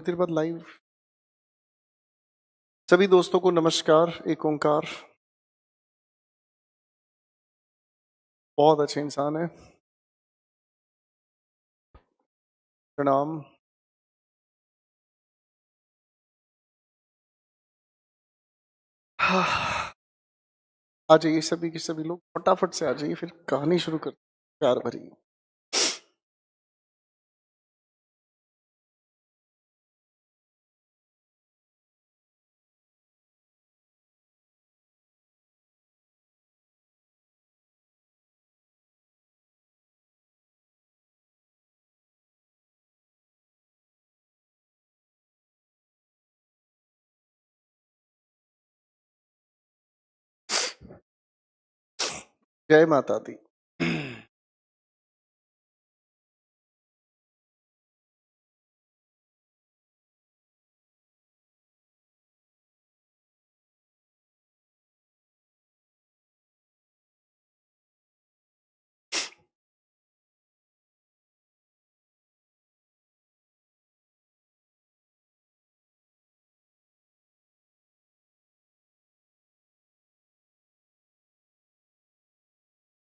देर बाद लाइव। सभी दोस्तों को नमस्कार। एक ओंकार बहुत अच्छे इंसान है। प्रणाम। आ जाइए सभी के सभी लोग, फटाफट से आ जाइए, फिर कहानी शुरू कर प्यार भरी। जय माता दी।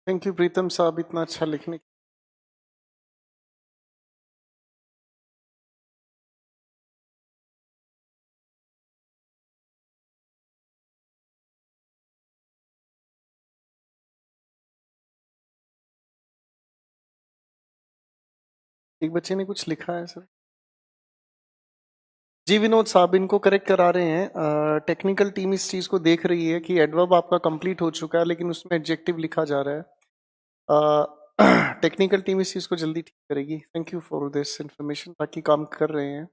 थैंक यू प्रीतम साहब इतना अच्छा लिखने के। एक बच्चे ने कुछ लिखा है सर। जी विनोद साहब इनको करेक्ट करा रहे हैं। टेक्निकल टीम इस चीज को देख रही है कि एडवर्ब आपका कंप्लीट हो चुका है लेकिन उसमें एडजेक्टिव लिखा जा रहा है। टेक्निकल टीम इस चीज को जल्दी ठीक करेगी। Thank you for this information. बाकी काम कर रहे हैं।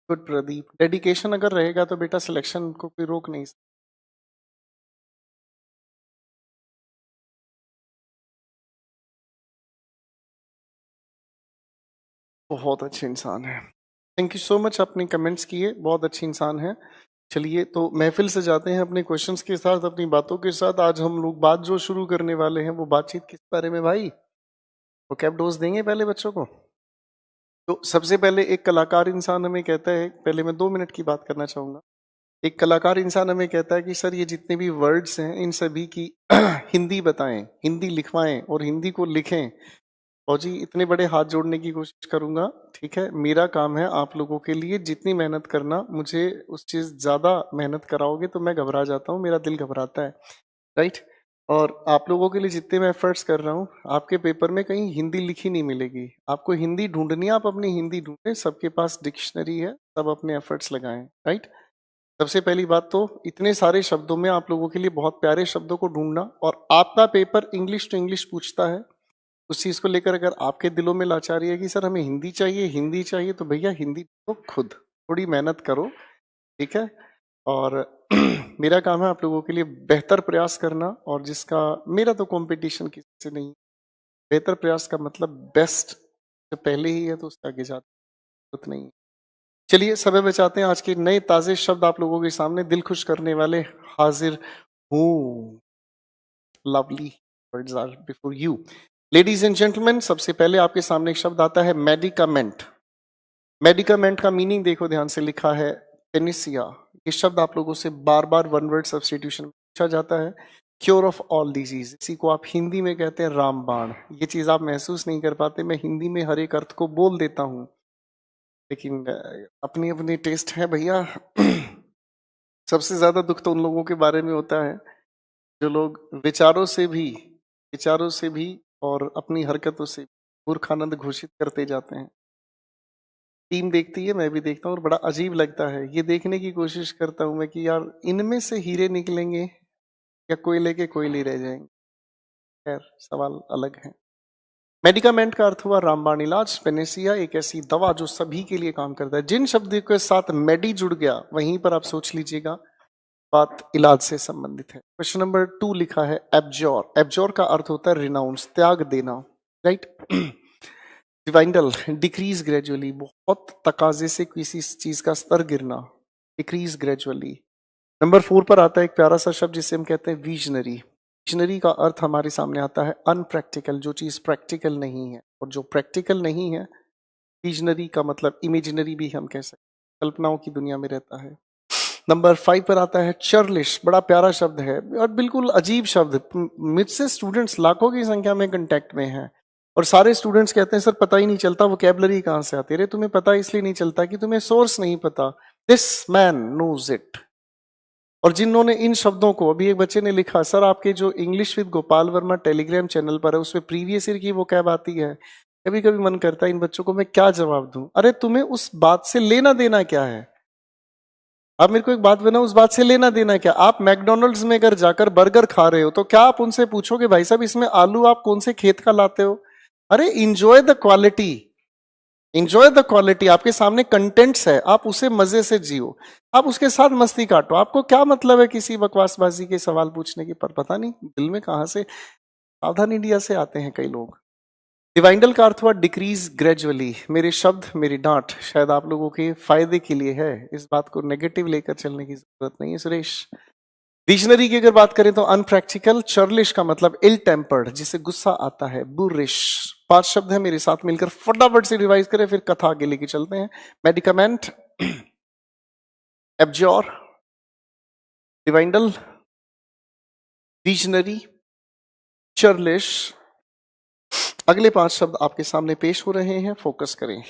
गुड प्रदीप। डेडिकेशन अगर रहेगा तो बेटा सिलेक्शन को कोई रोक नहीं सकता। बहुत अच्छे इंसान है। Thank you so much. आपने कमेंट्स किए, बहुत अच्छे इंसान है। चलिए तो महफिल से जाते हैं अपने क्वेश्चंस के साथ, अपनी बातों के साथ। आज हम लोग बात जो शुरू करने वाले हैं वो बातचीत किस बारे में भाई? वो कैप डोज देंगे पहले बच्चों को। तो सबसे पहले एक कलाकार इंसान हमें कहता है, पहले मैं 2 मिनट की बात करना चाहूंगा। एक कलाकार इंसान हमें कहता है कि सर ये जितने भी वर्ड्स हैं इन सभी की हिंदी बताएं, हिंदी लिखवाएं और हिंदी को लिखें। और जी इतने बड़े हाथ जोड़ने की कोशिश करूंगा। ठीक है, मेरा काम है आप लोगों के लिए जितनी मेहनत करना। मुझे उस चीज ज्यादा मेहनत कराओगे तो मैं घबरा जाता हूँ, मेरा दिल घबराता है। राइट। और आप लोगों के लिए जितने मैं एफर्ट्स कर रहा हूँ, आपके पेपर में कहीं हिंदी लिखी नहीं मिलेगी। आपको हिंदी ढूंढनी है, आप अपनी हिंदी ढूंढें। सबके पास डिक्शनरी है, सब अपने एफर्ट्स लगाएं। राइट। सबसे पहली बात तो इतने सारे शब्दों में आप लोगों के लिए बहुत प्यारे शब्दों को ढूंढना। और आपका पेपर इंग्लिश टू इंग्लिश पूछता है, उस चीज को लेकर अगर आपके दिलों में लाचारी है कि सर हमें हिंदी चाहिए, हिंदी चाहिए, तो भैया हिंदी तो खुद थोड़ी मेहनत करो। ठीक है। और मेरा काम है आप लोगों के लिए बेहतर प्रयास करना। और जिसका मेरा तो कंपटीशन किसी से नहीं। बेहतर प्रयास का मतलब बेस्ट जो पहले ही है तो उसका आगे जाते जरूरत नहीं। चलिए समय बचाते हैं, आज के नए ताजे शब्द आप लोगों के सामने दिल खुश करने वाले हाजिर हूँ। Lovely words are before you. Ladies and gentleman, सबसे पहले आपके सामने एक शब्द आता है मेडिकामेंट। मेडिकामेंट का मीनिंग देखो ध्यान से, लिखा है पेनिसिया। ये शब्द आप लोगों से बार बार वन वर्ड सब्स्टिट्यूशन पूछा जाता है। क्योर ऑफ ऑल डिजीज, इसी को आप हिंदी में कहते हैं रामबाण। ये चीज आप महसूस नहीं कर पाते, मैं हिंदी में हर एक अर्थ को बोल देता हूँ, लेकिन अपनी अपनी टेस्ट है भैया। सबसे ज्यादा दुख तो उन लोगों के बारे में होता है जो लोग विचारों से भी और अपनी हरकतों से मूर्खानंद घोषित करते जाते हैं। टीम देखती है, मैं भी देखता हूँ, और बड़ा अजीब लगता है। ये देखने की कोशिश करता हूँ मैं कि यार इनमें से हीरे निकलेंगे या कोयले के कोयले रह जाएंगे। खैर सवाल अलग है। मेडिकामेंट का अर्थ हुआ रामबाण, इलाज। पेनेसिया एक ऐसी दवा जो सभी के लिए काम करता है। जिन शब्दों के साथ मेडी जुड़ गया वहीं पर आप सोच लीजिएगा बात इलाज से संबंधित है। क्वेश्चन नंबर 2 लिखा है एब्जॉर। एब्जॉर का अर्थ होता है रिनाउंस, त्याग देना, राइट। डिवाइंडल, डिक्रीज ग्रेजुअली, बहुत तकाजे से किसी चीज का स्तर गिरना, डिक्रीज ग्रेजुअली। नंबर 4 पर आता है एक प्यारा सा शब्द जिसे हम कहते हैं विजनरी। विजनरी का अर्थ हमारे सामने आता है अनप्रैक्टिकल, जो चीज प्रैक्टिकल नहीं है, और जो प्रैक्टिकल नहीं है, विजनरी का मतलब इमेजिनरी भी हम कह सकते हैं, कल्पनाओं की दुनिया में रहता है। नंबर 5 पर आता है चर्लिश, बड़ा प्यारा शब्द है और बिल्कुल अजीब शब्द। मुझसे स्टूडेंट्स लाखों की संख्या में कांटेक्ट में हैं और सारे स्टूडेंट्स कहते हैं सर पता ही नहीं चलता वोकैबुलरी कहां से आती है। अरे तुम्हें पता इसलिए नहीं चलता कि तुम्हें सोर्स नहीं पता। This man knows it. और जिन्होंने इन शब्दों को, अभी एक बच्चे ने लिखा सर आपके जो English with Gopal Verma Telegram channel पर है उसमें प्रीवियस ईयर की वो कैब आती है। कभी कभी मन करता है इन बच्चों को मैं क्या जवाब दूं। अरे तुम्हें उस बात से लेना देना क्या है? आप मेरे को एक बात बताओ, उस बात से लेना देना क्या? आप मैकडोनल्ड्स में अगर जाकर बर्गर खा रहे हो तो क्या आप उनसे पूछोगे भाई साहब इसमें आलू आप कौन से खेत का लाते हो? अरे enjoy the quality, enjoy the quality. आपके सामने कंटेंट्स है, आप उसे मजे से जियो, आप उसके साथ मस्ती काटो। आपको क्या मतलब है किसी बकवासबाजी के सवाल पूछने की? पर पता नहीं दिल में कहां से सावधान इंडिया से आते हैं कई लोग। डिवाइंडल का अर्थ हुआ डिक्रीज ग्रेजुअली। मेरे शब्द, मेरी डांट शायद आप लोगों के फायदे के लिए है, इस बात को नेगेटिव लेकर चलने की जरूरत नहीं है सुरेश। विजनरी की अगर बात करें तो अनप्रैक्टिकल। चर्लिश का मतलब इल टेम्पर्ड, जिसे गुस्सा आता है। बुरिश। 5 शब्द है, मेरे साथ मिलकर फटाफट से रिवाइज करें फिर कथा आगे लेके चलते हैं। Medicament, abjure, dwindle, visionary, churlish. अगले 5 शब्द आपके सामने पेश हो रहे हैं, फोकस करें।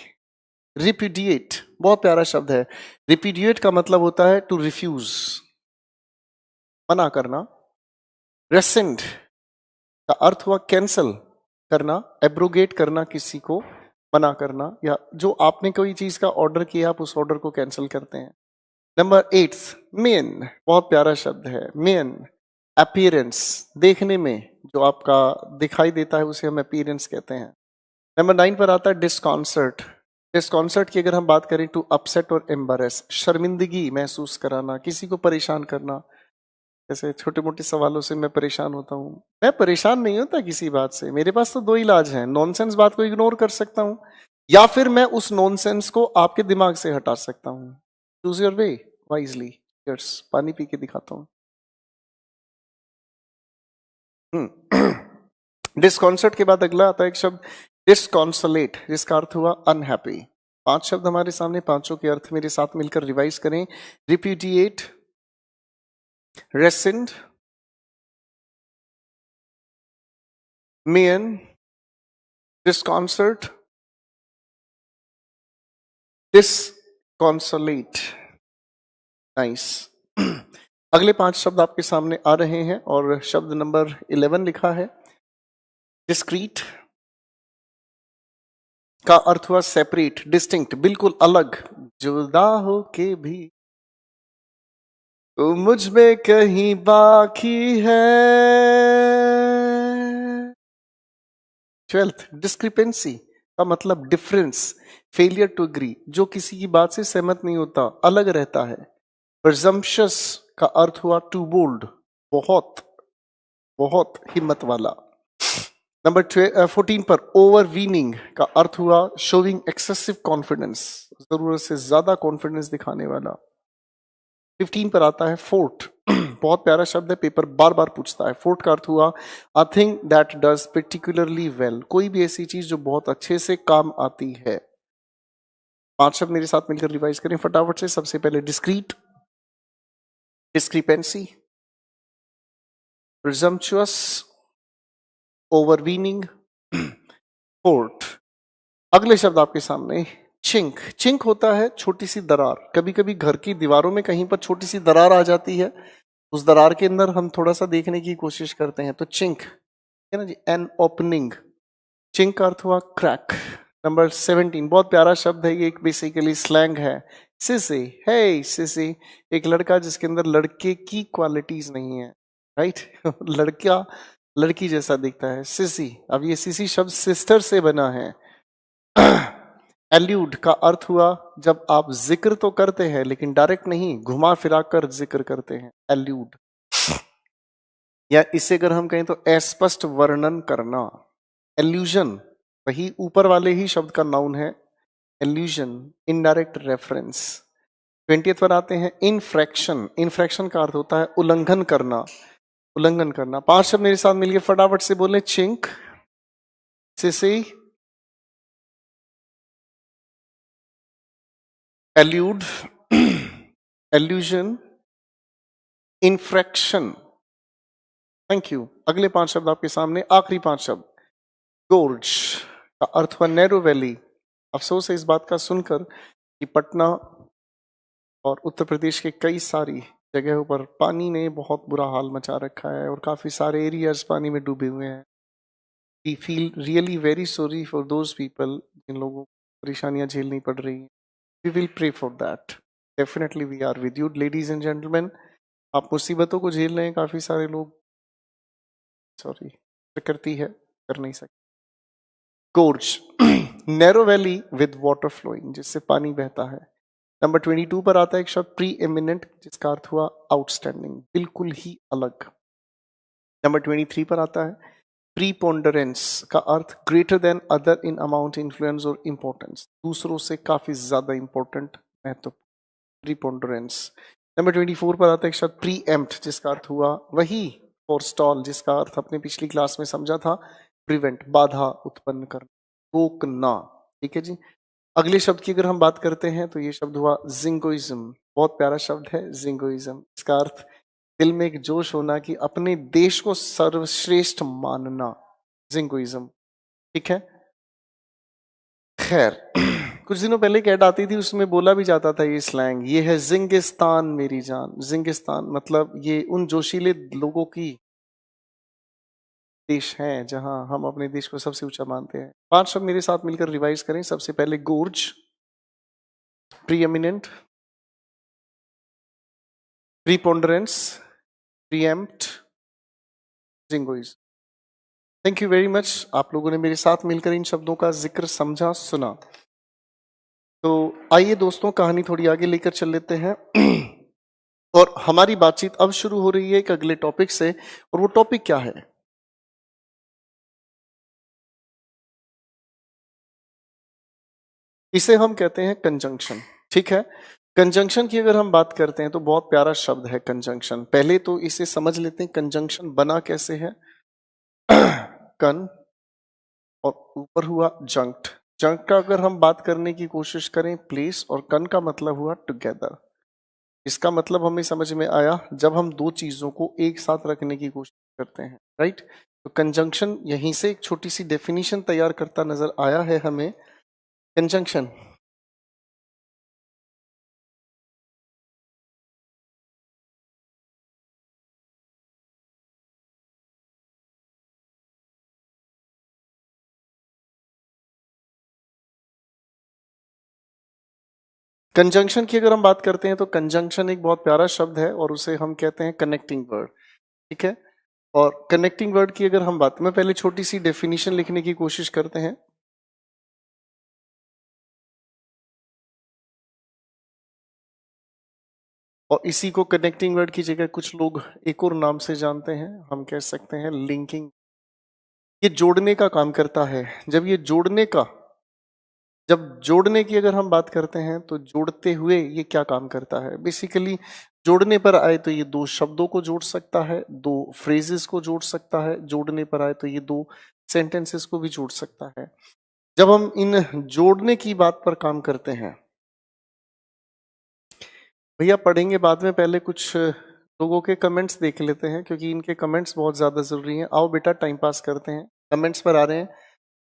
रिप्यूडिएट, बहुत प्यारा शब्द है। रिप्यूडिएट का मतलब होता है टू रिफ्यूज, मना करना। रेसेंड का अर्थ हुआ कैंसल करना, एब्रोगेट करना, किसी को मना करना, या जो आपने कोई चीज का ऑर्डर किया आप उस ऑर्डर को कैंसिल करते हैं। नंबर 8 मेन, बहुत प्यारा शब्द है। मेन अपीयरेंस, देखने में जो आपका दिखाई देता है उसे हम अपीयरेंस कहते हैं। नंबर 9 पर आता है डिस्कॉन्सर्ट। डिस्कॉन्सर्ट की अगर हम बात करें टू अपसेट और एम्बैरेस, शर्मिंदगी महसूस कराना, किसी को परेशान करना। जैसे छोटे मोटे सवालों से मैं परेशान होता हूँ। मैं परेशान नहीं होता किसी बात से, मेरे पास तो 2 इलाज हैं। नॉनसेंस बात को इग्नोर कर सकता हूँ या फिर मैं उस नॉनसेंस को आपके दिमाग से हटा सकता हूँ। Choose your way wisely. Yes, पानी पी के दिखाता हूँ। डिस्कॉन्सर्ट के बाद अगला आता है एक शब्द डिस्कॉन्सोलेट, जिसका अर्थ हुआ अनहैप्पी। 5 शब्द हमारे सामने, पांचों के अर्थ मेरे साथ मिलकर रिवाइज करें। रिप्यूडिएट, रेसेंड, मेन, डिस्कॉन्सर्ट, डिस्कॉन्सोलेट। नाइस। अगले 5 शब्द आपके सामने आ रहे हैं और शब्द नंबर 11 लिखा है डिस्क्रीट का अर्थ हुआ सेपरेट, डिस्टिंक्ट, बिल्कुल अलग। जुदा हो के भी तो मुझ में कहीं बाकी है। 12th डिस्क्रिपेंसी का मतलब डिफरेंस, फेलियर टू एग्री, जो किसी की बात से सहमत नहीं होता, अलग रहता है। प्रिजम्पशस का अर्थ हुआ टू बोल्ड, बहुत बहुत हिम्मत वाला। नंबर 14 पर ओवरवीनिंग का अर्थ हुआ शोइंग एक्सेसिव कॉन्फिडेंस, जरूरत से ज्यादा कॉन्फिडेंस दिखाने वाला। 15 पर आता है फोर्ट, बहुत प्यारा शब्द है, पेपर बार बार पूछता है। फोर्ट का अर्थ हुआ a thing that does particularly well, कोई भी ऐसी चीज जो बहुत अच्छे से काम आती है। 5 शब्द मेरे साथ मिलकर रिवाइज करें फटाफट से। सबसे पहले डिस्क्रीट, डिस्क्रिपेंसी, प्रिजम्पचुअस, ओवरवीनिंग, फोर्ट। अगले शब्द आपके सामने चिंक। चिंक होता है छोटी सी दरार। कभी कभी घर की दीवारों में कहीं पर छोटी सी दरार आ जाती है, उस दरार के अंदर हम थोड़ा सा देखने की कोशिश करते हैं, तो चिंक है ना जी, एन ओपनिंग। चिंक का अर्थ हुआ क्रैक। नंबर 17 बहुत प्यारा शब्द है, ये एक बेसिकली स्लैंग है। सिसी, हे सिसी, एक लड़का जिसके अंदर लड़के की क्वालिटीज नहीं है, राइट। लड़का लड़की जैसा दिखता है, सिसी। अब ये सिसी शब्द सिस्टर से बना है। एल्यूड का अर्थ हुआ जब आप जिक्र तो करते हैं लेकिन डायरेक्ट नहीं, घुमा फिरा कर जिक्र करते हैं, एल्यूड। या इसे अगर हम कहें तो अस्पष्ट वर्णन करना, एल्यूजन, वही ऊपर वाले ही शब्द का नाउन है, एल्यूजन, इनडायरेक्ट रेफरेंस। 20th पर आते हैं इनफ्रैक्शन। इनफ्रैक्शन का अर्थ होता है उल्लंघन करना, उल्लंघन करना। 5 शब्द मेरे साथ मिलके फटाफट से बोले, chink, sissy, allude, allusion, infraction. Thank you. अगले 5 शब्द आपके सामने, आखिरी 5 शब्द, गोर्ज का अर्थ हुआ नैरो वैली। अफसोस है इस बात का सुनकर कि पटना और उत्तर प्रदेश के कई सारी जगहों पर पानी ने बहुत बुरा हाल मचा रखा है और काफी सारे एरियाज पानी में डूबे हुए हैं। We feel really very sorry for those people जिन लोगों को परेशानियां झेलनी पड़ रही हैं। We will pray for that, definitely we are with you ladies and gentlemen. आप मुसीबतों को झेल रहे हैं, काफी सारे लोग, सॉरी, प्रकृति है, कर नहीं सकते। Gorge, narrow valley with water flowing, जिससे पानी बहता है। नंबर 22 पर आता है एक शब्द प्री एमिनेंट, जिसका अर्थ हुआ आउटस्टैंडिंग, बिल्कुल ही अलग। नंबर 23 पर आता है प्रीपोंडरेंस का अर्थ greater than other in amount, influence और इंपॉर्टेंस, दूसरों से काफी ज्यादा इंपॉर्टेंट, महत्व, प्रीपोंडरेंस। नंबर 24 पर आता है एक शब्द प्री एम्प्ट, जिसका अर्थ हुआ वही फॉर स्टॉल, जिसका अर्थ अपने पिछली क्लास में समझा था, प्रिवेंट, बाधा उत्पन्न करना, रोकना। ठीक है जी। अगले शब्द की अगर हम बात करते हैं तो ये शब्द हुआ जिंगोइज्म। बहुत प्यारा शब्द है जिंगोइज्म। इसका अर्थ दिल में एक जोश होना कि अपने देश को सर्वश्रेष्ठ मानना, जिंगोइज्म। ठीक है। खैर, कुछ दिनों पहले एक ऐड आती थी, उसमें बोला भी जाता था ये स्लैंग, ये है जिंगिस्तान मेरी जान। जिंगिस्तान मतलब ये उन जोशीले लोगों की देश है जहां हम अपने देश को सबसे ऊंचा मानते हैं। 5 शब्द मेरे साथ मिलकर रिवाइज करें। सबसे पहले gorge, preeminent, preponderance, preempt, jingoism. Thank you very much, आप लोगों ने मेरे साथ मिलकर इन शब्दों का जिक्र समझा, सुना। तो आइए दोस्तों, कहानी थोड़ी आगे लेकर चल लेते हैं और हमारी बातचीत अब शुरू हो रही है एक अगले टॉपिक से, और वो टॉपिक क्या है? इसे हम कहते हैं कंजंक्शन। ठीक है। कंजंक्शन की अगर हम बात करते हैं तो बहुत प्यारा शब्द है कंजंक्शन। पहले तो इसे समझ लेते हैं कंजंक्शन बना कैसे है। कन और ऊपर हुआ जंक्ट। जंक्ट का अगर हम बात करने की कोशिश करें, प्लेस, और कन का मतलब हुआ टुगेदर। इसका मतलब हमें समझ में आया जब हम दो चीजों को एक साथ रखने की कोशिश करते हैं, राइट। तो कंजंक्शन यहीं से एक छोटी सी डेफिनेशन तैयार करता नजर आया है हमें। कंजंक्शन कंजंक्शन की अगर हम बात करते हैं तो कंजंक्शन एक बहुत प्यारा शब्द है और उसे हम कहते हैं कनेक्टिंग वर्ड। ठीक है। और कनेक्टिंग वर्ड की अगर हम बात में पहले छोटी सी डेफिनेशन लिखने की कोशिश करते हैं। और इसी को कनेक्टिंग वर्ड की जगह कुछ लोग एक और नाम से जानते हैं, हम कह सकते हैं लिंकिंग। ये जोड़ने का काम करता है। जब जोड़ने की अगर हम बात करते हैं तो जोड़ते हुए ये क्या काम करता है, बेसिकली जोड़ने पर आए तो ये दो शब्दों को जोड़ सकता है, दो फ्रेजेस को जोड़ सकता है, जोड़ने पर आए तो ये दो सेंटेंसेस को भी जोड़ सकता है। जब हम इन जोड़ने की बात पर काम करते हैं, भैया पढ़ेंगे बाद में, पहले कुछ लोगों के कमेंट्स देख लेते हैं क्योंकि इनके कमेंट्स बहुत ज्यादा जरूरी हैं। आओ बेटा टाइम पास करते हैं। कमेंट्स पर आ रहे हैं,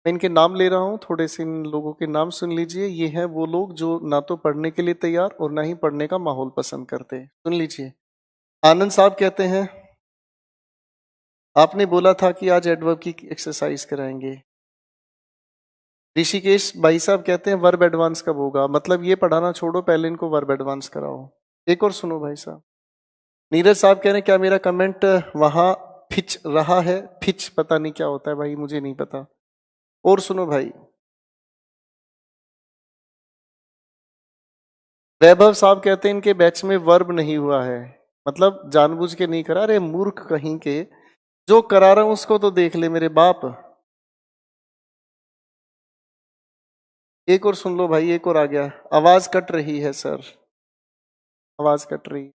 मैं इनके नाम ले रहा हूँ, थोड़े से इन लोगों के नाम सुन लीजिए। ये हैं वो लोग जो ना तो पढ़ने के लिए तैयार और ना ही पढ़ने का माहौल पसंद करते हैं। सुन लीजिए। आनंद साहब कहते हैं आपने बोला था कि आज एडवर्ब की एक्सरसाइज कराएंगे। ऋषिकेश भाई साहब कहते हैं वर्ब एडवांस कब होगा, मतलब ये पढ़ाना छोड़ो, पहले इनको वर्ब एडवांस कराओ। एक और सुनो भाई साहब। नीरज साहब कह रहे हैं क्या मेरा कमेंट वहां फिच रहा है? फिच पता नहीं क्या होता है भाई, मुझे नहीं पता। और सुनो भाई, वैभव साहब कहते हैं इनके बैच में वर्ब नहीं हुआ है, मतलब जानबूझ के नहीं करा। अरे मूर्ख कहीं के, जो करा रहा हूं उसको तो देख ले मेरे बाप। एक और सुन लो भाई, एक और आ गया। आवाज कट रही है सर, आवाज कट रही।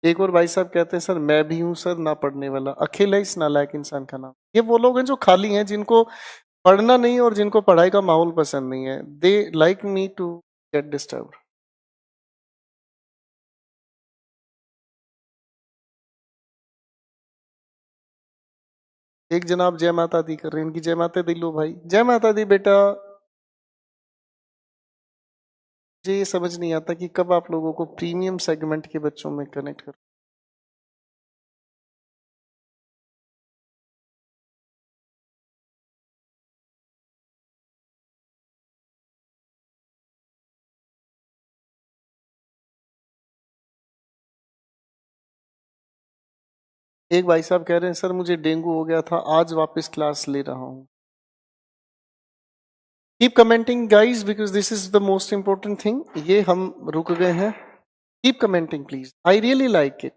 एक और भाई साहब कहते हैं सर मैं भी हूं सर ना पढ़ने वाला, अखिल है इस नालायक इंसान का नाम। ये वो लोग हैं जो खाली हैं, जिनको पढ़ना नहीं और जिनको पढ़ाई का माहौल पसंद नहीं है। They like me to get disturb. एक जनाब जय माता दी कर रहे हैं, इनकी जय माता दी लो भाई, जय माता दी बेटा। मुझे ये समझ नहीं आता कि कब आप लोगों को प्रीमियम सेगमेंट के बच्चों में कनेक्ट कर। एक भाई साहब कह रहे हैं सर मुझे डेंगू हो गया था, आज वापस क्लास ले रहा हूँ। Keep commenting guys because this is the most important thing. ये हम रुक गए हैं। Keep commenting please, I really like it.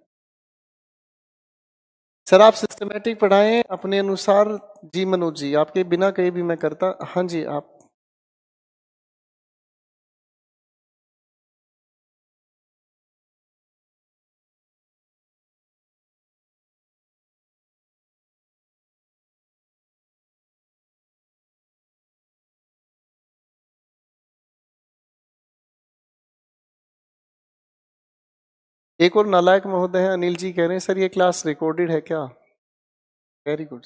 Sir आप सिस्टमेटिक पढ़ाएं अपने अनुसार। जी मनोज जी, आपके बिना कहीं भी मैं करता। हाँ जी आप। एक और नालायक महोदय हैं अनिल जी, कह रहे हैं सर ये क्लास रिकॉर्डेड है क्या? Very good.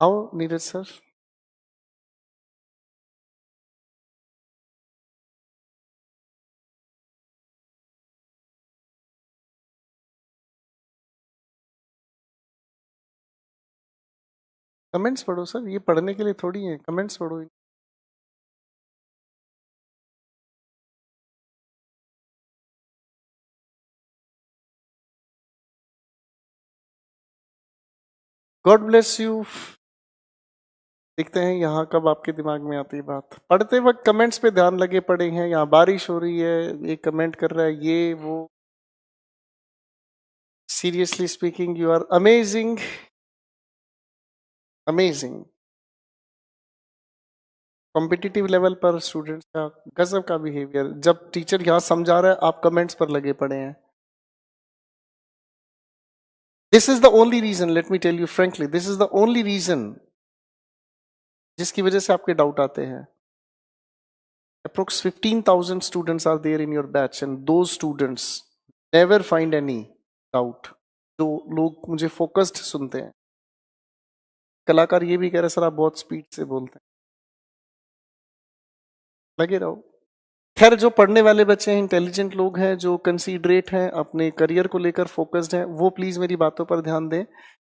आओ नीरज सर। कमेंट्स पढ़ो सर, ये पढ़ने के लिए थोड़ी है, कमेंट्स पढ़ो। God bless you. देखते हैं यहाँ कब आपके दिमाग में आती है बात। पढ़ते वक्त कमेंट्स पे ध्यान लगे पड़े हैं। यहाँ बारिश हो रही है, ये कमेंट कर रहा है ये वो। Seriously speaking you are amazing, amazing. Competitive level पर स्टूडेंट्स का गजब का बिहेवियर। जब टीचर यहाँ समझा रहा है आप कमेंट्स पर लगे पड़े हैं। This is the only reason, let me tell you frankly, this is the only reason जिसकी वजह से आपके डाउट आते हैं। Approx 15,000 students are there in your batch and those students never find any doubt। जो लोग मुझे फोकस्ड सुनते हैं। कलाकार ये भी कह रहे हैं सर आप बहुत स्पीड से बोलते हैं। लगे रहो। खैर जो पढ़ने वाले बच्चे हैं, इंटेलिजेंट लोग हैं, जो कंसीडरेट हैं, अपने करियर को लेकर फोकस्ड हैं, वो प्लीज मेरी बातों पर ध्यान दें।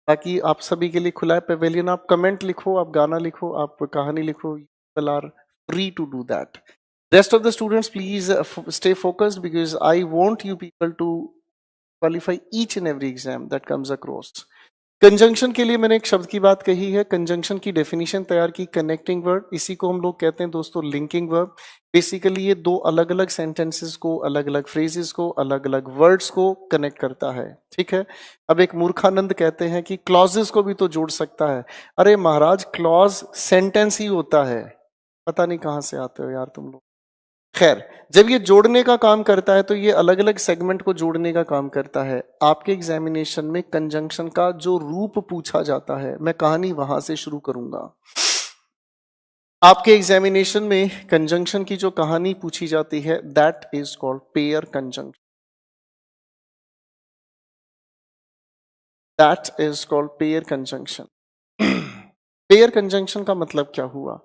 बाकी आप सभी के लिए खुला है पेवेलियन। आप कमेंट लिखो, आप गाना लिखो, आप कहानी लिखो, you are free to do that. Rest of the students, please stay focused because I want you people to qualify each and every exam that comes across। Conjunction के लिए मैंने एक शब्द की बात कही है, कंजंक्शन की डेफिनेशन तैयार की, कनेक्टिंग वर्ड। इसी को हम लोग कहते हैं दोस्तों लिंकिंग वर्ब। बेसिकली ये दो अलग अलग सेंटेंसेस को, अलग अलग फ्रेजेस को, अलग अलग वर्ड्स को कनेक्ट करता है। ठीक है। अब एक मूर्खानंद कहते हैं कि क्लॉजेस को भी तो जोड़ सकता है। अरे महाराज क्लॉज सेंटेंस ही होता है, पता नहीं कहां से आते हो यार तुम लोग। खैर, जब ये जोड़ने का काम करता है तो ये अलग अलग सेगमेंट को जोड़ने का काम करता है। आपके एग्जामिनेशन में कंजंक्शन का जो रूप पूछा जाता है, मैं कहानी वहां से शुरू करूंगा। आपके एग्जामिनेशन में कंजंक्शन की जो कहानी पूछी जाती है, that is called pair conjunction. That is called pair conjunction. Pair conjunction का मतलब क्या हुआ?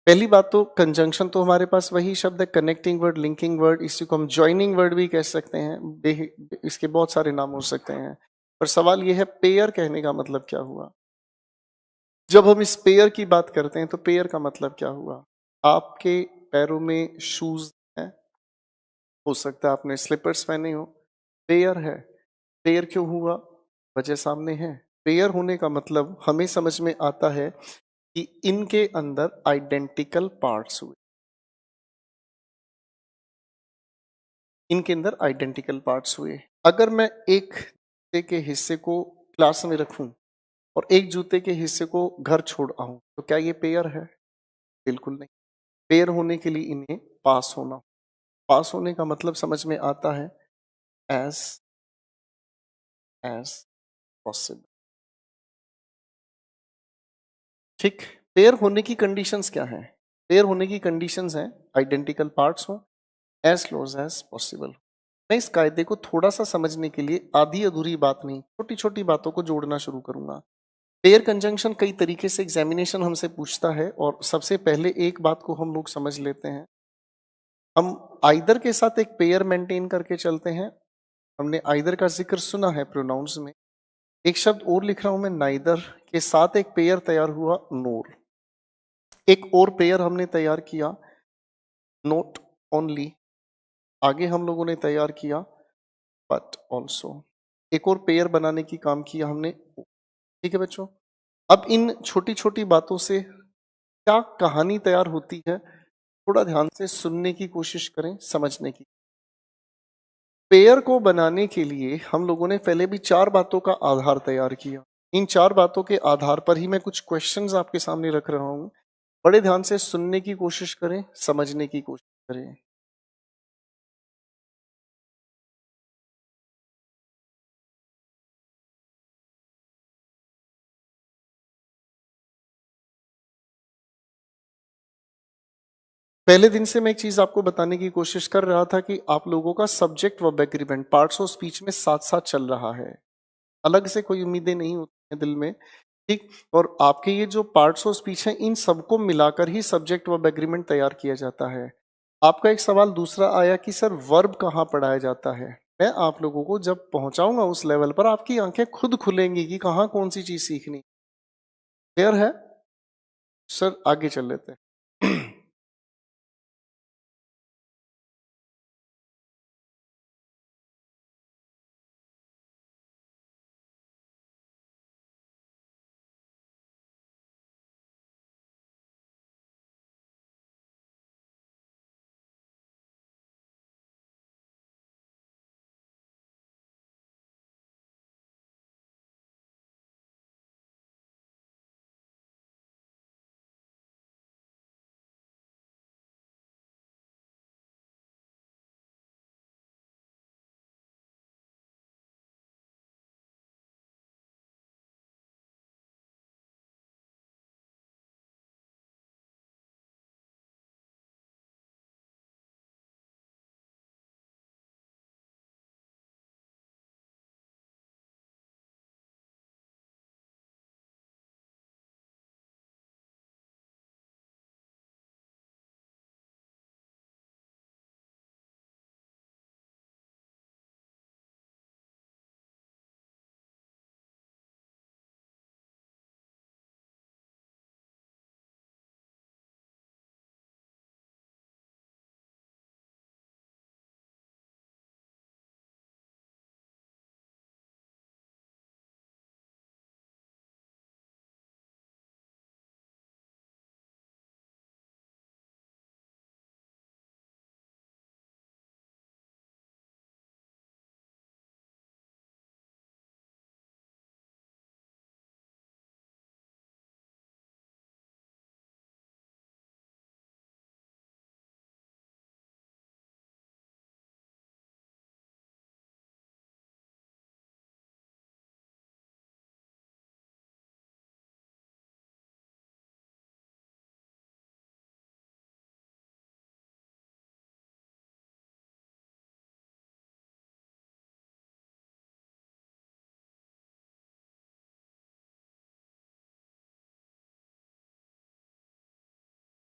पहली बात तो कंजंक्शन तो हमारे पास वही शब्द है, कनेक्टिंग वर्ड, लिंकिंग वर्ड। इसी को हम ज्वाइनिंग वर्ड भी कह सकते हैं। इसके बहुत सारे नाम हो सकते हैं, पर सवाल यह है पेयर कहने का मतलब क्या हुआ। जब हम इस पेयर की बात करते हैं तो पेयर का मतलब क्या हुआ? आपके पैरों में शूज हैं, हो सकता है आपने स्लीपर्स पहने हो, पेयर है। पेयर क्यों हुआ? वजह सामने है। पेयर होने का मतलब हमें समझ में आता है कि इनके अंदर आइडेंटिकल पार्ट्स हुए। इनके अंदर आइडेंटिकल पार्ट्स हुए। अगर मैं एक जूते के हिस्से को क्लास में रखूं और एक जूते के हिस्से को घर छोड़ आऊं तो क्या ये पेयर है? बिल्कुल नहीं। पेयर होने के लिए इन्हें पास होना, पास होने का मतलब समझ में आता है एज एज पॉसिबल। ठीक। पेयर होने की कंडीशंस क्या है? पेयर होने की कंडीशंस हैं आइडेंटिकल पार्ट्स हो, एज क्लोज एज पॉसिबल। मैं इस कायदे को थोड़ा सा समझने के लिए आधी अधूरी बात नहीं, छोटी छोटी बातों को जोड़ना शुरू करूंगा। पेयर कंजंक्शन कई तरीके से एग्जामिनेशन हमसे पूछता है और सबसे पहले एक बात को हम लोग समझ लेते हैं। हम आइदर के साथ एक पेयर मेंटेन करके चलते हैं। हमने आइदर का जिक्र सुना है प्रोनाउंस में। एक शब्द और लिख रहा हूं मैं, नाइदर के साथ एक पेयर तैयार हुआ नोर। एक और पेयर हमने तैयार किया नोट ओनली। आगे हम लोगों ने तैयार किया बट ऑल्सो। एक और पेयर बनाने की काम किया हमने। ठीक है बच्चों, अब इन छोटी छोटी बातों से क्या कहानी तैयार होती है, थोड़ा ध्यान से सुनने की कोशिश करें, समझने की। पेयर को बनाने के लिए हम लोगों ने पहले भी 4 बातों का आधार तैयार किया। इन 4 बातों के आधार पर ही मैं कुछ क्वेश्चंस आपके सामने रख रहा हूं। बड़े ध्यान से सुनने की कोशिश करें, समझने की कोशिश करें। पहले दिन से मैं एक चीज आपको बताने की कोशिश कर रहा था कि आप लोगों का subject verb agreement parts of speech में साथ साथ चल रहा है। अलग से कोई उम्मीदें नहीं होती हैं दिल में। ठीक। और आपके ये जो पार्ट्स ऑफ स्पीच हैं इन सबको मिलाकर ही सब्जेक्ट वर्ब एग्रीमेंट तैयार किया जाता है। आपका एक सवाल दूसरा आया कि सर वर्ब कहाँ पढ़ाया जाता है। मैं आप लोगों को जब पहुंचाऊंगा उस लेवल पर आपकी आंखें खुद खुलेंगी कि कहाँ कौन सी चीज सीखनी। क्लियर है? सर आगे चल लेते हैं।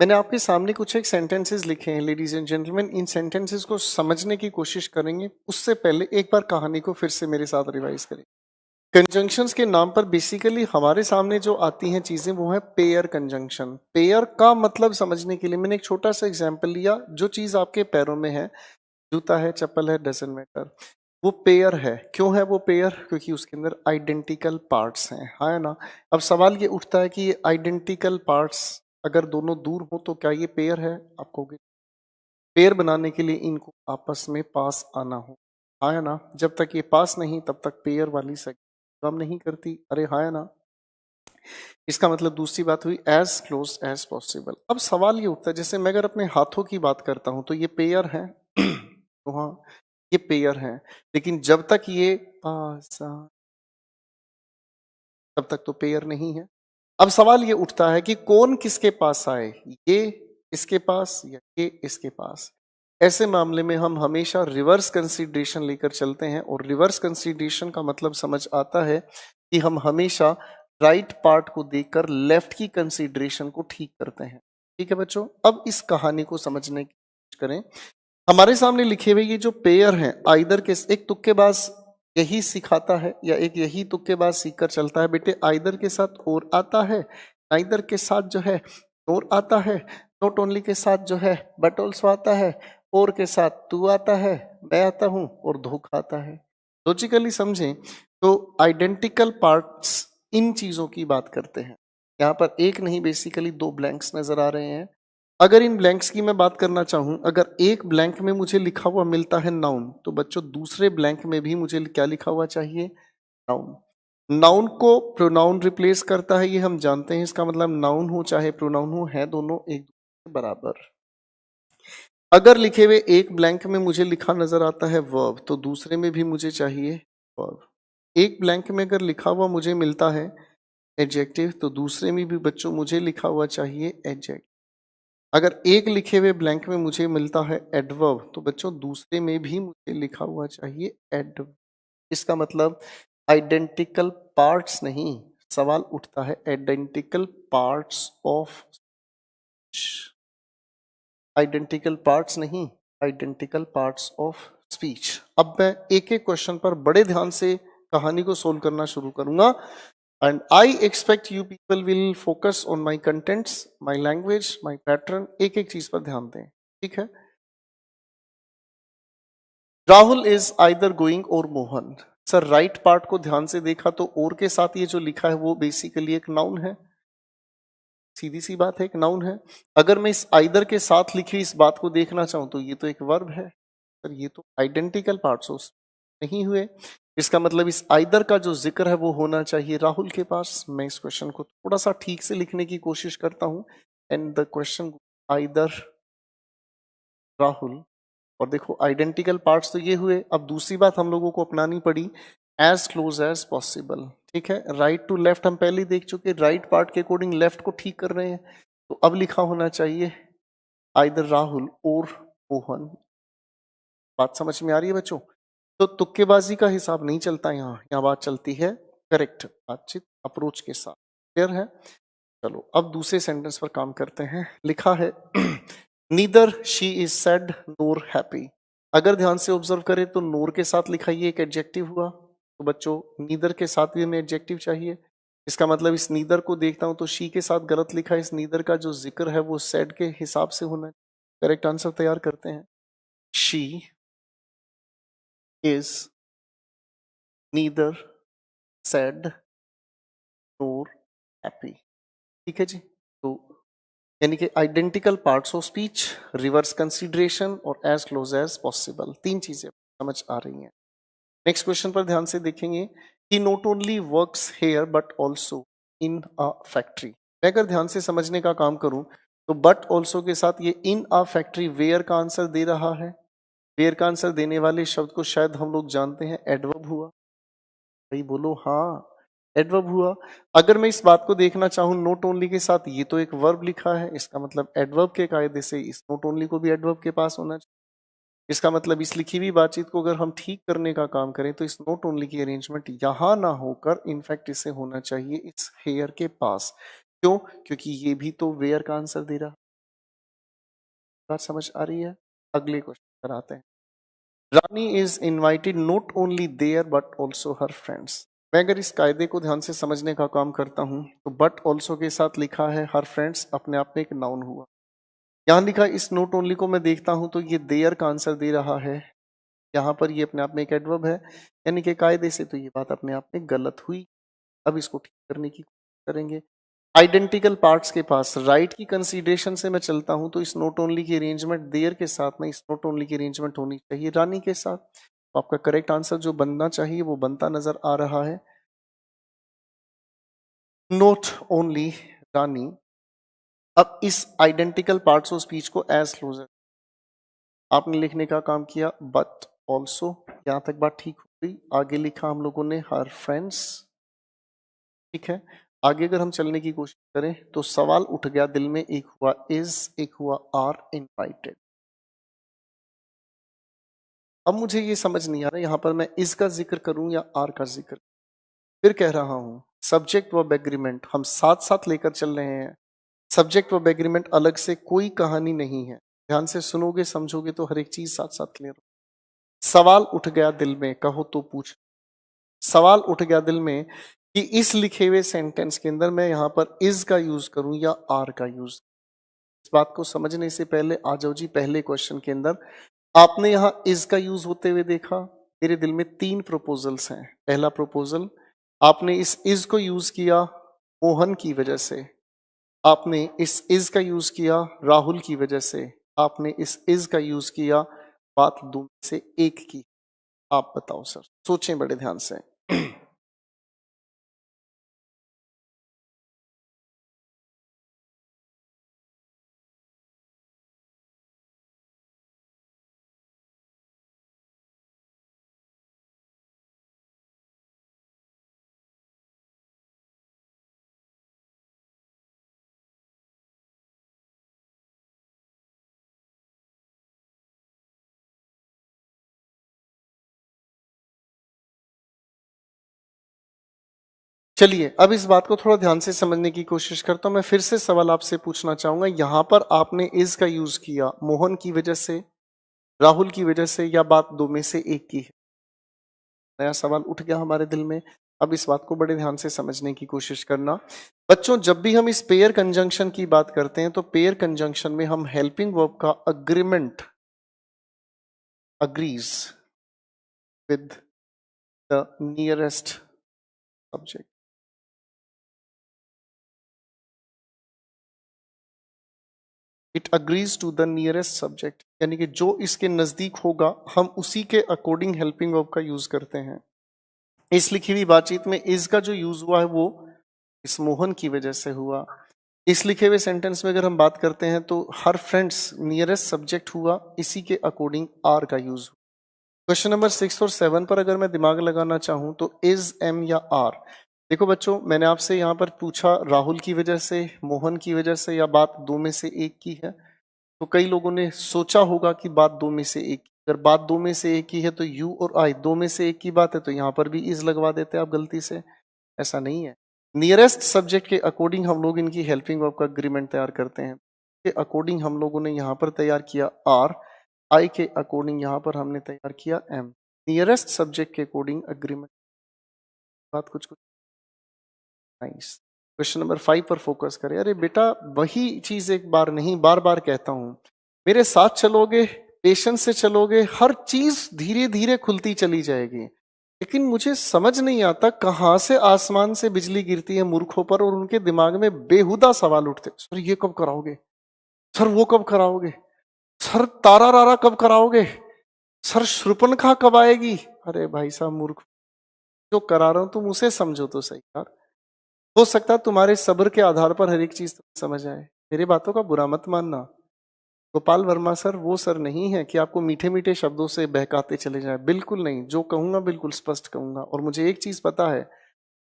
मैंने आपके सामने कुछ एक सेंटेंसेस लिखे हैं ladies and gentleman. In sentences को समझने की कोशिश करेंगे। उससे पहले एक बार कहानी को फिर से मेरे साथ रिवाइज करें। कंजंक्शंस के नाम पर बेसिकली हमारे सामने जो आती हैं चीजें वो है पेयर कंजंक्शन। पेयर का मतलब समझने के लिए मैंने एक छोटा सा एग्जांपल लिया। जो चीज आपके पैरों में है, जूता है, चप्पल है, डजंट मैटर, वो पेयर है। क्यों है वो पेयर? क्योंकि उसके अंदर आइडेंटिकल पार्ट्स हैं, हाँ है ना। अब सवाल ये उठता है कि ये आइडेंटिकल पार्ट्स अगर दोनों दूर हो तो क्या ये पेयर है? आपको पेयर बनाने के लिए इनको आपस में पास आना हो, हाँ है ना। जब तक ये पास नहीं तब तक पेयर वाली काम नहीं करती। अरे हाँ है ना। इसका मतलब दूसरी बात हुई एज क्लोज एज पॉसिबल। अब सवाल ये उठता है, जैसे मैं अगर अपने हाथों की बात करता हूं तो ये पेयर है तो हाँ ये पेयर है, लेकिन जब तक ये पास तब तक तो पेयर नहीं है। अब सवाल ये उठता है कि कौन किसके पास आए, ये इसके पास या ये इसके पास। ऐसे मामले में हम हमेशा रिवर्स कंसीडरेशन लेकर चलते हैं, और रिवर्स कंसीडरेशन का मतलब समझ आता है कि हम हमेशा राइट पार्ट को देखकर लेफ्ट की कंसीडरेशन को ठीक करते हैं। ठीक है बच्चों, अब इस कहानी को समझने की कोशिश करें। हमारे सामने लिखे हुए ये जो पेयर हैं, आइदर के एक तुक्केबाज यही सिखाता है या एक यही तुक्केबाज सीख कर चलता है। बेटे आइदर के साथ और आता है, आइदर के साथ जो है और आता है, नॉट ओनली के साथ जो है बट ऑल्सो आता है, और के साथ तू आता है, मैं आता हूं और धोखा आता है। लॉजिकली समझें तो आइडेंटिकल पार्ट्स इन चीजों की बात करते हैं। यहाँ पर एक नहीं बेसिकली दो ब्लैंक्स नजर आ रहे हैं। अगर इन ब्लैंक्स की मैं बात करना चाहूं, अगर एक ब्लैंक में मुझे लिखा हुआ मिलता है नाउन, तो बच्चों दूसरे ब्लैंक में भी मुझे क्या लिखा हुआ चाहिए? नाउन। नाउन को प्रोनाउन रिप्लेस करता है, ये हम जानते हैं। इसका मतलब नाउन हो चाहे प्रोनाउन हो, है दोनों एक दूसरे के बराबर। अगर लिखे हुए एक ब्लैंक में मुझे लिखा नजर आता है वर्ब, तो दूसरे में भी मुझे चाहिए वर्ब। एक ब्लैंक में अगर लिखा हुआ मुझे मिलता है एडजेक्टिव, तो दूसरे में भी बच्चों मुझे लिखा हुआ चाहिए एडजेक्टिव। अगर एक लिखे हुए ब्लैंक में मुझे मिलता है एडवर्ब, तो बच्चों दूसरे में भी मुझे लिखा हुआ चाहिए एडवर्ब। इसका मतलब आइडेंटिकल पार्ट्स नहीं, सवाल उठता है identical parts of, identical parts नहीं, आइडेंटिकल पार्ट्स ऑफ स्पीच। अब मैं एक एक क्वेश्चन पर बड़े ध्यान से कहानी को सोल्व करना शुरू करूंगा, and I expect you people will focus on my contents, my language, my pattern। एक एक चीज पर ध्यान दें, ठीक है। राहुल इज आइदर गोइंग और मोहन। सर राइट पार्ट को ध्यान से देखा तो और के साथ ये जो लिखा है वो बेसिकली एक नाउन है, सीधी सी बात है, एक नाउन है। अगर मैं इस आइदर के साथ लिखी इस बात को देखना चाहूं तो ये तो एक वर्ब है। सर ये तो आइडेंटिकल पार्ट्स नहीं हुए। इसका मतलब इस आइदर का जो जिक्र है वो होना चाहिए राहुल के पास। मैं इस क्वेश्चन को थोड़ा सा ठीक से लिखने की कोशिश करता हूं, and the question either Rahul. और देखो आइडेंटिकल पार्ट्स तो ये हुए। अब दूसरी बात हम लोगों को अपनानी पड़ी, एज क्लोज एज पॉसिबल। ठीक है, राइट टू लेफ्ट हम पहले ही देख चुके, राइट पार्ट के अकॉर्डिंग लेफ्ट को ठीक कर रहे हैं। तो अब लिखा होना चाहिए आइदर राहुल और मोहन। बात समझ में आ रही है बच्चों? तो तुक्केबाजी का हिसाब नहीं चलता यहाँ, यहाँ बात चलती है करेक्ट बातचीत अप्रोच के साथ। क्लियर है? चलो अब दूसरे सेंटेंस पर काम करते हैं। लिखा है neither she is sad NOR happy. अगर ध्यान से ऑब्जर्व करें तो नोर के साथ लिखा ये एक एडजेक्टिव हुआ, तो बच्चों नीदर के साथ भी हमें एडजेक्टिव चाहिए। इसका मतलब इस नीदर को देखता हूं तो शी के साथ गलत लिखा है, इस नीदर का जो जिक्र है वो सैड के हिसाब से होना है। करेक्ट आंसर तैयार करते हैं। She is neither sad NOR happy. ठीक है जी। तो यानी कि identical parts of speech, reverse consideration और एज क्लोज एज पॉसिबल, तीन चीजें समझ आ रही हैं। नेक्स्ट क्वेश्चन पर ध्यान से देखेंगे कि not only works here but also in a factory. मैं अगर ध्यान से समझने का काम करूं तो बट ऑल्सो के साथ ये इन अ फैक्ट्री वेयर का आंसर दे रहा है। वेयर का आंसर देने वाले शब्द को शायद हम लोग जानते हैं, एडवर्ब हुआ। भाई बोलो हाँ, एडवर्ब हुआ। अगर मैं इस बात को देखना चाहूं नोट ओनली के साथ, ये तो एक वर्ब लिखा है, इसका मतलब एडवर्ब के कायदे से इस नोट ओनली को भी एडवर्ब के पास होना चाहिए। इसका मतलब इस लिखी हुई बातचीत को अगर हम ठीक करने का काम करें तो इस नोट ओनली की अरेंजमेंट यहां ना होकर इनफैक्ट इसे होना चाहिए इस हेयर के पास। क्यों? क्योंकि ये भी तो वेयर का आंसर दे रहा। बात समझ आ रही है? अगले क्वेश्चन पर आते हैं। Rani is invited not only there but also her friends. मैं अगर इस कायदे को ध्यान से समझने का काम करता हूं तो बट ऑल्सो के साथ लिखा है हर फ्रेंड्स अपने आप में एक नाउन हुआ। यहाँ लिखा इस नोट ओनली को मैं देखता हूं तो ये देयर का आंसर दे रहा है, यहाँ पर ये अपने आप में एक एडवर्ब है, यानी कि कायदे से तो ये बात अपने आप में गलत हुई। अब इसको ठीक करने की कोशिश करेंगे। आइडेंटिकल पार्ट्स के पास राइट की कंसीडरेशन से मैं चलता हूं तो इस नोट ओनली की अरेंजमेंट देयर के साथ में इस नोट ओनली की अरेंजमेंट होनी चाहिए रानी के साथ। तो आपका करेक्ट आंसर जो बनना चाहिए वो बनता नजर आ रहा है, नोट ओनली रानी। अब इस आइडेंटिकल पार्ट्स ऑफ स्पीच को एज क्लोजर आपने लिखने का काम किया, बट ऑल्सो यहां तक बात ठीक हो गई। आगे लिखा हम लोगों ने हर फ्रेंड्स, ठीक है। आगे अगर हम चलने की कोशिश करें तो सवाल उठ गया दिल में, एक हुआ इज, एक हुआ आर इनवाइटेड। अब मुझे ये समझ नहीं आ रहा यहां पर मैं इज का जिक्र करूं या आर का जिक्र। फिर कह रहा हूं सब्जेक्ट वर्ब एग्रीमेंट हम साथ साथ लेकर चल रहे हैं। सब्जेक्ट वर्ब एग्रीमेंट अलग से कोई कहानी नहीं है, ध्यान से सुनोगे समझोगे तो हर एक चीज साथ साथ क्लियर। सवाल उठ गया दिल में, कहो तो पूछ। सवाल उठ गया दिल में कि इस लिखे हुए सेंटेंस के अंदर मैं यहां पर इज का यूज करूं या आर का यूज। इस बात को समझने से पहले आ जाओ जी पहले क्वेश्चन के अंदर। आपने यहां इज का यूज होते हुए देखा, मेरे दिल में 3 प्रपोजल्स हैं। पहला प्रपोजल, आपने इस इज को यूज किया मोहन की वजह से, आपने इस इज का यूज किया राहुल की वजह से, आपने इस इज का यूज किया बात दो में से एक की। आप बताओ सर, सोचें बड़े ध्यान से। चलिए अब इस बात को थोड़ा ध्यान से समझने की कोशिश करता हूं। मैं फिर से सवाल आपसे पूछना चाहूंगा, यहां पर आपने इज का यूज किया मोहन की वजह से, राहुल की वजह से, या बात दो में से एक की है। नया सवाल उठ गया हमारे दिल में। अब इस बात को बड़े ध्यान से समझने की कोशिश करना। बच्चों जब भी हम इस पेयर कंजंक्शन की बात करते हैं तो पेयर कंजंक्शन में हम हेल्पिंग वर्ब का agreement, agrees with the nearest subject. It agrees to the nearest subject, यानी कि जो इसके नजदीक होगा हम उसी के अकॉर्डिंग हेल्पिंग वर्ब का यूज करते हैं। इस लिखी हुई बातचीत में इज का जो यूज हुआ है वो इस मोहन की वजह से हुआ। इस लिखे हुए सेंटेंस में अगर हम बात करते हैं तो हर फ्रेंड्स नियरेस्ट सब्जेक्ट हुआ, इसी के अकॉर्डिंग आर का यूज। क्वेश्चन नंबर 6 और 7 पर अगर मैं दिमाग लगाना चाहूं तो इज, एम या आर। देखो बच्चों मैंने आपसे यहाँ पर पूछा राहुल की वजह से, मोहन की वजह से, या बात दो में से एक की है। तो कई लोगों ने सोचा होगा कि बात दो में से एक, अगर बात दो में से एक की है तो यू और आई दो में से एक की बात है तो यहाँ पर भी इज लगवा देते हैं आप गलती से। ऐसा नहीं है, नियरेस्ट सब्जेक्ट के अकॉर्डिंग हम लोग इनकी हेल्पिंग वर्ब का अग्रीमेंट तैयार करते हैं। के अकॉर्डिंग हम लोगों ने यहाँ पर तैयार किया आर, आई के अकॉर्डिंग यहाँ पर हमने तैयार किया एम। नियरेस्ट सब्जेक्ट के अकॉर्डिंग अग्रीमेंट। बात कुछ कुछ नाइस। क्वेश्चन नंबर 5 पर फोकस करें। अरे बेटा वही चीज एक बार नहीं बार बार कहता हूं, मेरे साथ चलोगे, पेशेंस से चलोगे, हर चीज धीरे धीरे खुलती चली जाएगी। लेकिन मुझे समझ नहीं आता कहां से आसमान से बिजली गिरती है मूर्खों पर और उनके दिमाग में बेहुदा सवाल उठते, सर ये कब कराओगे, सर वो कब कराओगे, सर तारा रारा कब कराओगे, सर शृपणखा कब आएगी। अरे भाई साहब मूर्ख, जो करा रहा हूं तुम उसे समझो तो सही यार। हो सकता है तुम्हारे सब्र के आधार पर हर एक चीज समझ आए, मेरी बातों का बुरा मत मानना। गोपाल वर्मा सर वो सर नहीं है कि आपको मीठे मीठे शब्दों से बहकाते चले जाए, बिल्कुल नहीं। जो कहूंगा बिल्कुल स्पष्ट कहूंगा। और मुझे एक चीज पता है,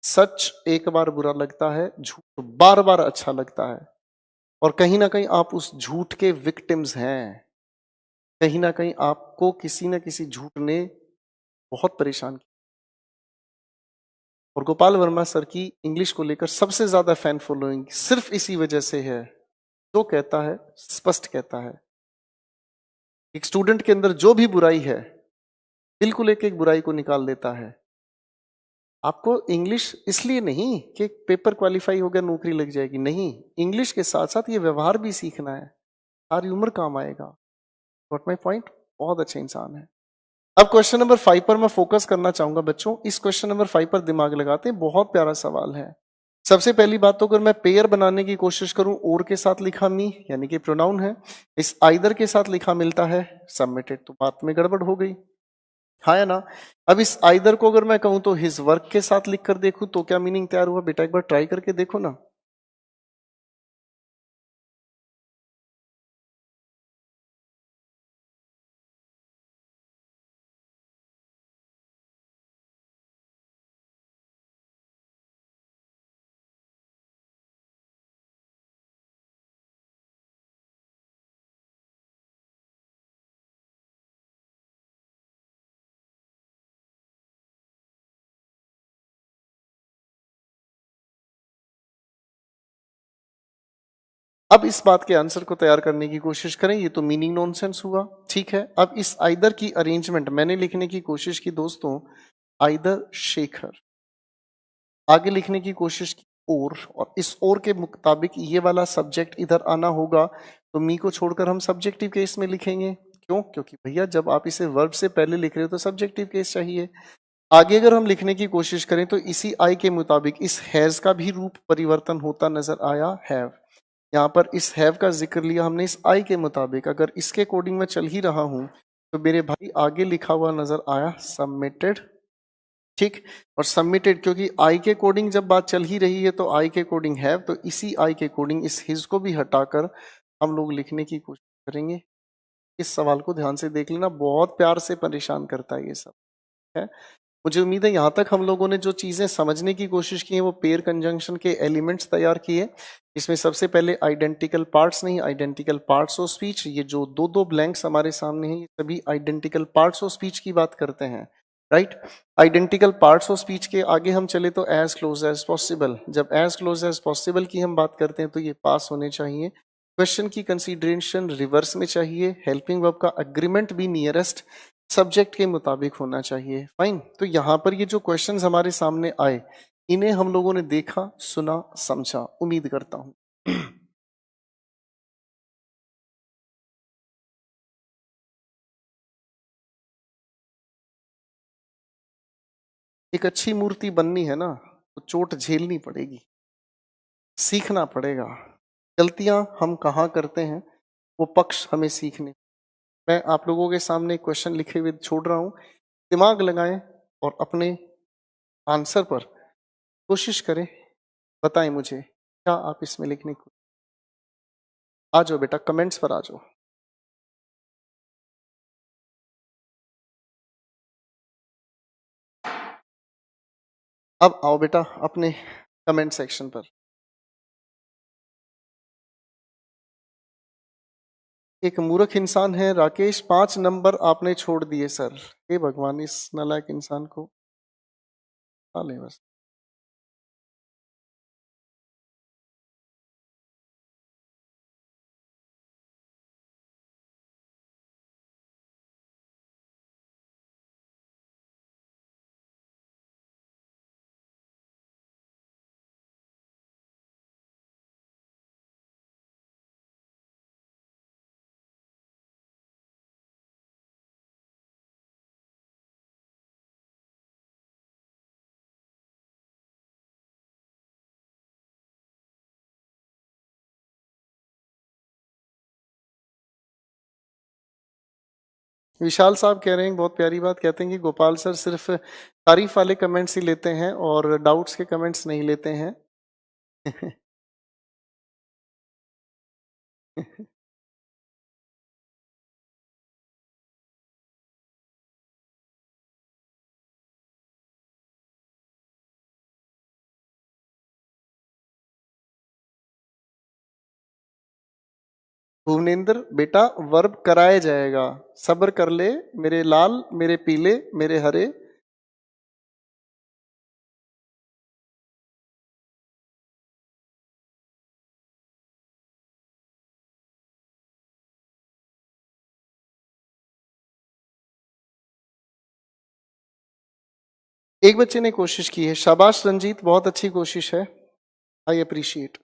सच एक बार बुरा लगता है, झूठ बार बार अच्छा लगता है। और कहीं ना कहीं आप उस झूठ के विक्टिम्स हैं, कहीं ना कहीं आपको किसी न किसी झूठ ने बहुत परेशान किया। और गोपाल वर्मा सर की इंग्लिश को लेकर सबसे ज्यादा फैन फॉलोइंग सिर्फ इसी वजह से है, जो कहता है स्पष्ट कहता है। एक स्टूडेंट के अंदर जो भी बुराई है बिल्कुल एक एक बुराई को निकाल देता है। आपको इंग्लिश इसलिए नहीं कि पेपर क्वालिफाई हो गया नौकरी लग जाएगी, नहीं, इंग्लिश के साथ साथ ये व्यवहार भी सीखना है, सारी उम्र काम आएगा। Got my point? बहुत अच्छा इंसान है। अब क्वेश्चन नंबर 5 पर मैं फोकस करना चाहूंगा बच्चों। इस क्वेश्चन नंबर 5 पर दिमाग लगाते हैं, बहुत प्यारा सवाल है। सबसे पहली बात तो अगर मैं पेयर बनाने की कोशिश करूं, और के साथ लिखा मी यानी कि प्रोनाउन है, इस आइदर के साथ लिखा मिलता है सबमिटेड, तो बात में गड़बड़ हो गई, हाँ या ना? अब इस आइदर को अगर मैं कहूं तो हिज वर्क के साथ लिख कर देखूं तो क्या मीनिंग तैयार हुआ? बेटा एक बार ट्राई करके देखो ना। अब इस बात के आंसर को तैयार करने की कोशिश करें, ये तो मीनिंग नॉनसेंस हुआ, ठीक है। अब इस आइदर की अरेंजमेंट मैंने लिखने की कोशिश की दोस्तों, आइदर शेखर, आगे लिखने की कोशिश की और इस और के मुताबिक ये वाला सब्जेक्ट इधर आना होगा, तो मी को छोड़कर हम सब्जेक्टिव केस में लिखेंगे। क्यों? क्योंकि भैया जब आप इसे वर्ब से पहले लिख रहे हो तो सब्जेक्टिव केस चाहिए। आगे अगर हम लिखने की कोशिश करें तो इसी आई के मुताबिक इस हैज का भी रूप परिवर्तन होता नजर आया, हैव। यहाँ पर इस हैव का जिक्र लिया हमने इस आई के मुताबिक, अगर इसके कोडिंग में चल ही रहा हूं तो मेरे भाई आगे लिखा हुआ नजर आया सबमिटेड, ठीक। और सबमिटेड क्योंकि आई के कोडिंग जब बात चल ही रही है तो आई के कोडिंग हैव, तो इसी आई के कोडिंग इस हिज को भी हटाकर हम लोग लिखने की कोशिश करेंगे। इस सवाल को ध्यान से देख लेना, बहुत प्यार से परेशान करता है ये सब, है। मुझे उम्मीद है यहाँ तक हम लोगों ने जो चीजें समझने की कोशिश की है वो पेयर कंजंक्शन के एलिमेंट्स तैयार किए। इसमें सबसे पहले आइडेंटिकल पार्ट्स नहीं, आइडेंटिकल पार्ट्स ऑफ स्पीच, ये जो दो दो ब्लैंक्स हमारे सामने हैं ये सभी आइडेंटिकल पार्ट्स ऑफ स्पीच की बात करते हैं, right. Identical parts of speech के आगे हम चले तो एज क्लोज एज पॉसिबल, जब एज क्लोज एज पॉसिबल की हम बात करते हैं तो ये पास होने चाहिए। क्वेश्चन की कंसीडरेशन रिवर्स में चाहिए, हेल्पिंग वर्ब का अग्रीमेंट भी नियरेस्ट सब्जेक्ट के मुताबिक होना चाहिए, फाइन। तो यहाँ पर ये जो क्वेश्चंस हमारे सामने आए इन्हें हम लोगों ने देखा, सुना, समझा, उम्मीद करता हूं। एक अच्छी मूर्ति बननी है ना तो चोट झेलनी पड़ेगी, सीखना पड़ेगा। गलतियां हम कहाँ करते हैं वो पक्ष हमें सीखने। मैं आप लोगों के सामने क्वेश्चन लिखे हुए छोड़ रहा हूं, दिमाग लगाएं और अपने आंसर पर कोशिश करें, बताएं मुझे क्या आप इसमें लिखने को। आ जाओ बेटा, कमेंट्स पर आ जाओ। अब आओ बेटा अपने कमेंट सेक्शन पर। एक मूर्ख इंसान है राकेश, 5 नंबर आपने छोड़ दिए सर। हे भगवान, इस नालायक इंसान को ले बस। विशाल साहब कह रहे हैं बहुत प्यारी बात, कहते हैं कि गोपाल सर सिर्फ तारीफ वाले कमेंट्स ही लेते हैं और डाउट्स के कमेंट्स नहीं लेते हैं। भुवनेंद्र बेटा वर्ब कराया जाएगा, सब्र कर ले मेरे लाल, मेरे पीले, मेरे हरे। एक बच्चे ने कोशिश की है, शाबाश रंजीत, बहुत अच्छी कोशिश है, आई अप्रिशिएट।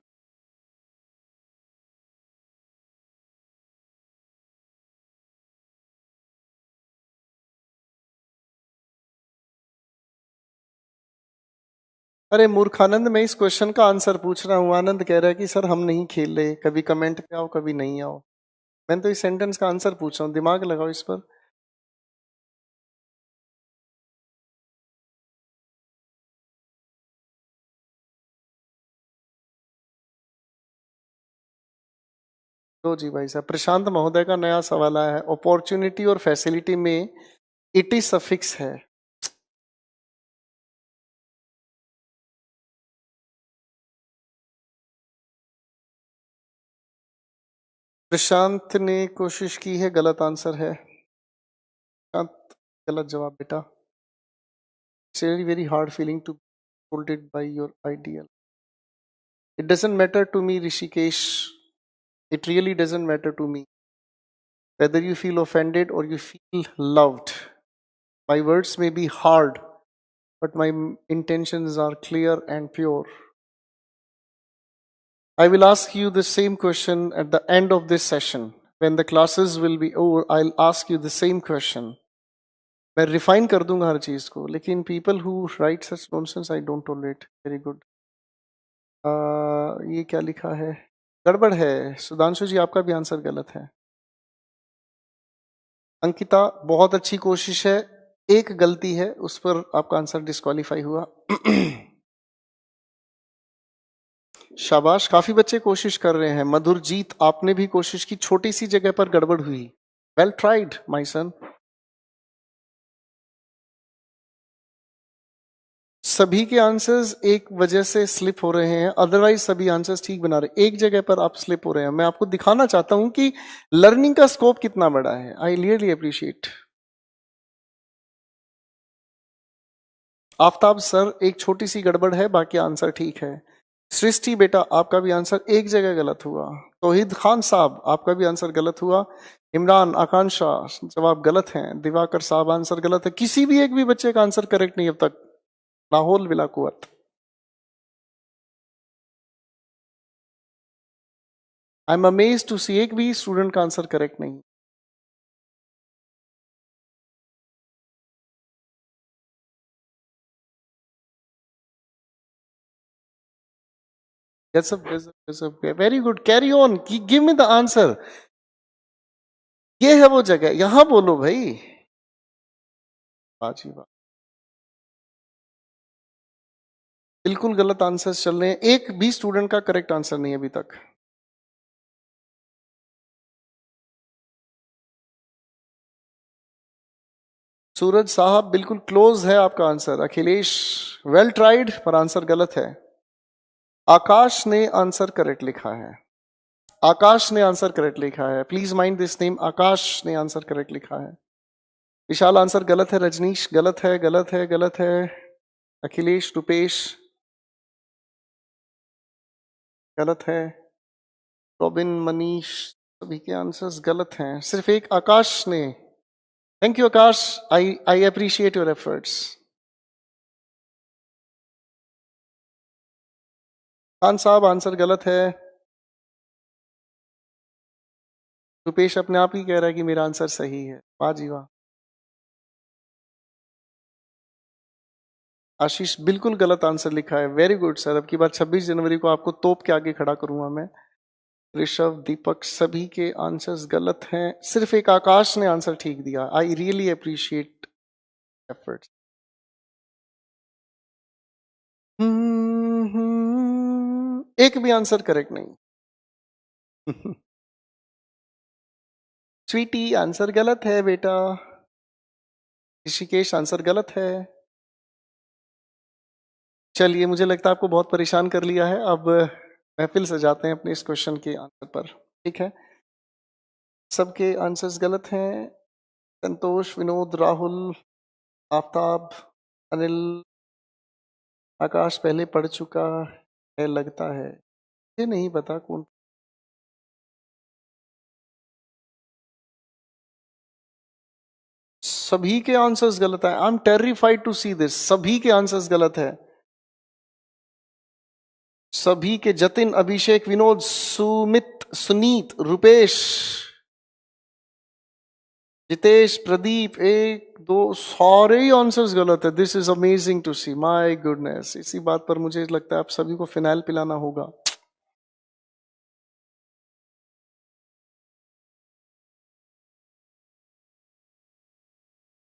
अरे मूर्खानंद, मैं इस क्वेश्चन का आंसर पूछ रहा हूँ, आनंद कह रहा है कि सर हम नहीं खेल रहे, कभी कमेंट पे आओ कभी नहीं आओ। मैंने तो इस सेंटेंस का आंसर पूछ रहा हूँ, दिमाग लगाओ इस पर। तो जी भाई साहब, प्रशांत महोदय का नया सवाल आया है, अपॉर्चुनिटी और फैसिलिटी में इटी सफिक्स है। प्रशांत ने कोशिश की है, गलत आंसर है प्रशांत, गलत जवाब बेटा। It's very very hard feeling to holded by your ideal. It doesn't matter to me Rishikesh, it really doesn't matter to me whether you feel offended or you feel loved. My words may be hard, but my intentions are clear and pure. I will ask you the same question at the end of this session. When the classes will be over, I'll ask you the same question. मैं refine कर दूंगा हर चीज को, लेकिन people who right such nonsense I don't tolerate. Very good. ये क्या लिखा है, गड़बड़ है सुधांशु जी, आपका भी आंसर गलत है। अंकिता, बहुत अच्छी कोशिश है, एक गलती है उस पर आपका आंसर डिस्क्वालीफाई हुआ। शाबाश, काफी बच्चे कोशिश कर रहे हैं। मधुरजीत, आपने भी कोशिश की, छोटी सी जगह पर गड़बड़ हुई। Well tried my son. सभी के आंसर्स एक वजह से स्लिप हो रहे हैं, अदरवाइज सभी आंसर्स ठीक बना रहे, एक जगह पर आप स्लिप हो रहे हैं। मैं आपको दिखाना चाहता हूं कि लर्निंग का स्कोप कितना बड़ा है। I really appreciate. Aftab sir, एक छोटी सी गड़बड़ है, बाकी आंसर ठीक है। सृष्टि बेटा, आपका भी आंसर एक जगह गलत हुआ। तौहीद खान साहब, आपका भी आंसर गलत हुआ। इमरान, आकांक्षा, जवाब गलत है। दिवाकर साहब, आंसर गलत है। किसी भी एक भी बच्चे का आंसर करेक्ट नहीं अब तक। लाहौल विला कुवत। आई एम अमेज टू सी, एक भी स्टूडेंट का आंसर करेक्ट नहीं। Very good, carry on, give me the answer. ये है वो जगह, यहां बोलो भाई। बाजी वाह, बिल्कुल गलत आंसर चल रहे हैं, एक भी स्टूडेंट का करेक्ट आंसर नहीं अभी तक। सूरज साहब, बिल्कुल क्लोज है आपका आंसर। अखिलेश, वेल ट्राइड, पर आंसर गलत है। आकाश ने आंसर करेक्ट लिखा है। आकाश ने आंसर करेक्ट लिखा है, प्लीज माइंड दिस नेम। आकाश ने आंसर करेक्ट लिखा है। विशाल, आंसर गलत है। रजनीश, गलत है, गलत है, गलत है। अखिलेश, रुपेश, गलत है। रॉबिन, मनीष, सभी के आंसर्स गलत हैं, सिर्फ एक आकाश ने। Thank you Akash, I appreciate your efforts. Khan साहब, आंसर गलत है। रुपेश अपने आप ही कह रहा है कि मेरा आंसर सही है। वाह जी वाह। आशीष, बिल्कुल गलत आंसर लिखा है। वेरी गुड सर, अब की बार 26 जनवरी को आपको तोप के आगे खड़ा करूंगा मैं। ऋषभ, दीपक, सभी के आंसर्स गलत हैं, सिर्फ एक आकाश ने आंसर ठीक दिया। I really appreciate efforts. एक भी आंसर करेक्ट नहीं। स्वीटी, आंसर गलत है बेटा। ऋषिकेश, आंसर गलत है। चलिए, मुझे लगता है आपको बहुत परेशान कर लिया है, अब महफिल से जाते हैं अपने इस क्वेश्चन के आंसर पर। ठीक है, सबके आंसर्स गलत हैं। संतोष, विनोद, राहुल, आफ्ताब, अनिल, आकाश पहले पढ़ चुका है लगता है, ये नहीं पता कौन। सभी के आंसर्स गलत है। I am terrified to see this. सभी के आंसर्स गलत है, सभी के। जतिन, अभिषेक, विनोद, सुमित, सुनीत, रुपेश, जितेश, प्रदीप, एक दो, सारे ही आंसर्स गलत है। This is amazing to see, my goodness. इसी बात पर मुझे लगता है आप सभी को फिनाइल पिलाना होगा।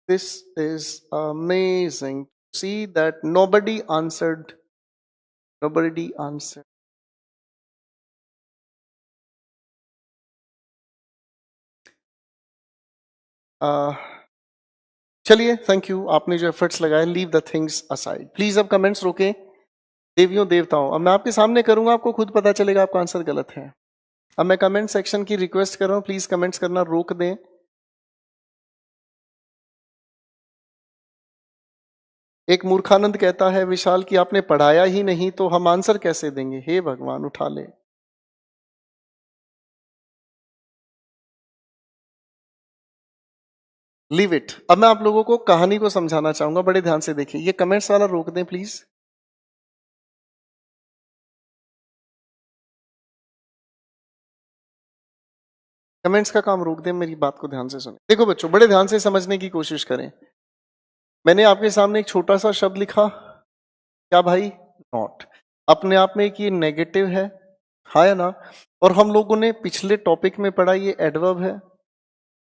This is amazing to see that nobody answered. Nobody answered. चलिए, थैंक यू। आपने जो एफर्ट्स लगाए, leave the things aside please. अब कमेंट्स रोकें। देवियों देवताओं, अब मैं आपके सामने करूंगा, आपको खुद पता चलेगा आपका आंसर गलत है। अब मैं कमेंट सेक्शन की रिक्वेस्ट कर रहा हूं, प्लीज कमेंट्स करना रोक दें। एक मूर्खानंद कहता है विशाल कि आपने पढ़ाया ही नहीं तो हम आंसर कैसे देंगे। हे भगवान, उठा ले। Leave it. अब मैं आप लोगों को कहानी को समझाना चाहूंगा, बड़े ध्यान से देखिए। ये कमेंट्स वाला रोक दें प्लीज। कमेंट्स का काम रोक दें, मेरी बात को ध्यान से सुने। देखो बच्चों, बड़े ध्यान से समझने की कोशिश करें। मैंने आपके सामने एक छोटा सा शब्द लिखा, क्या भाई? नॉट। अपने आप में एक ये नेगेटिव है, हाँ या ना? और हम लोगों ने पिछले टॉपिक में पढ़ा ये एडवर्ब है।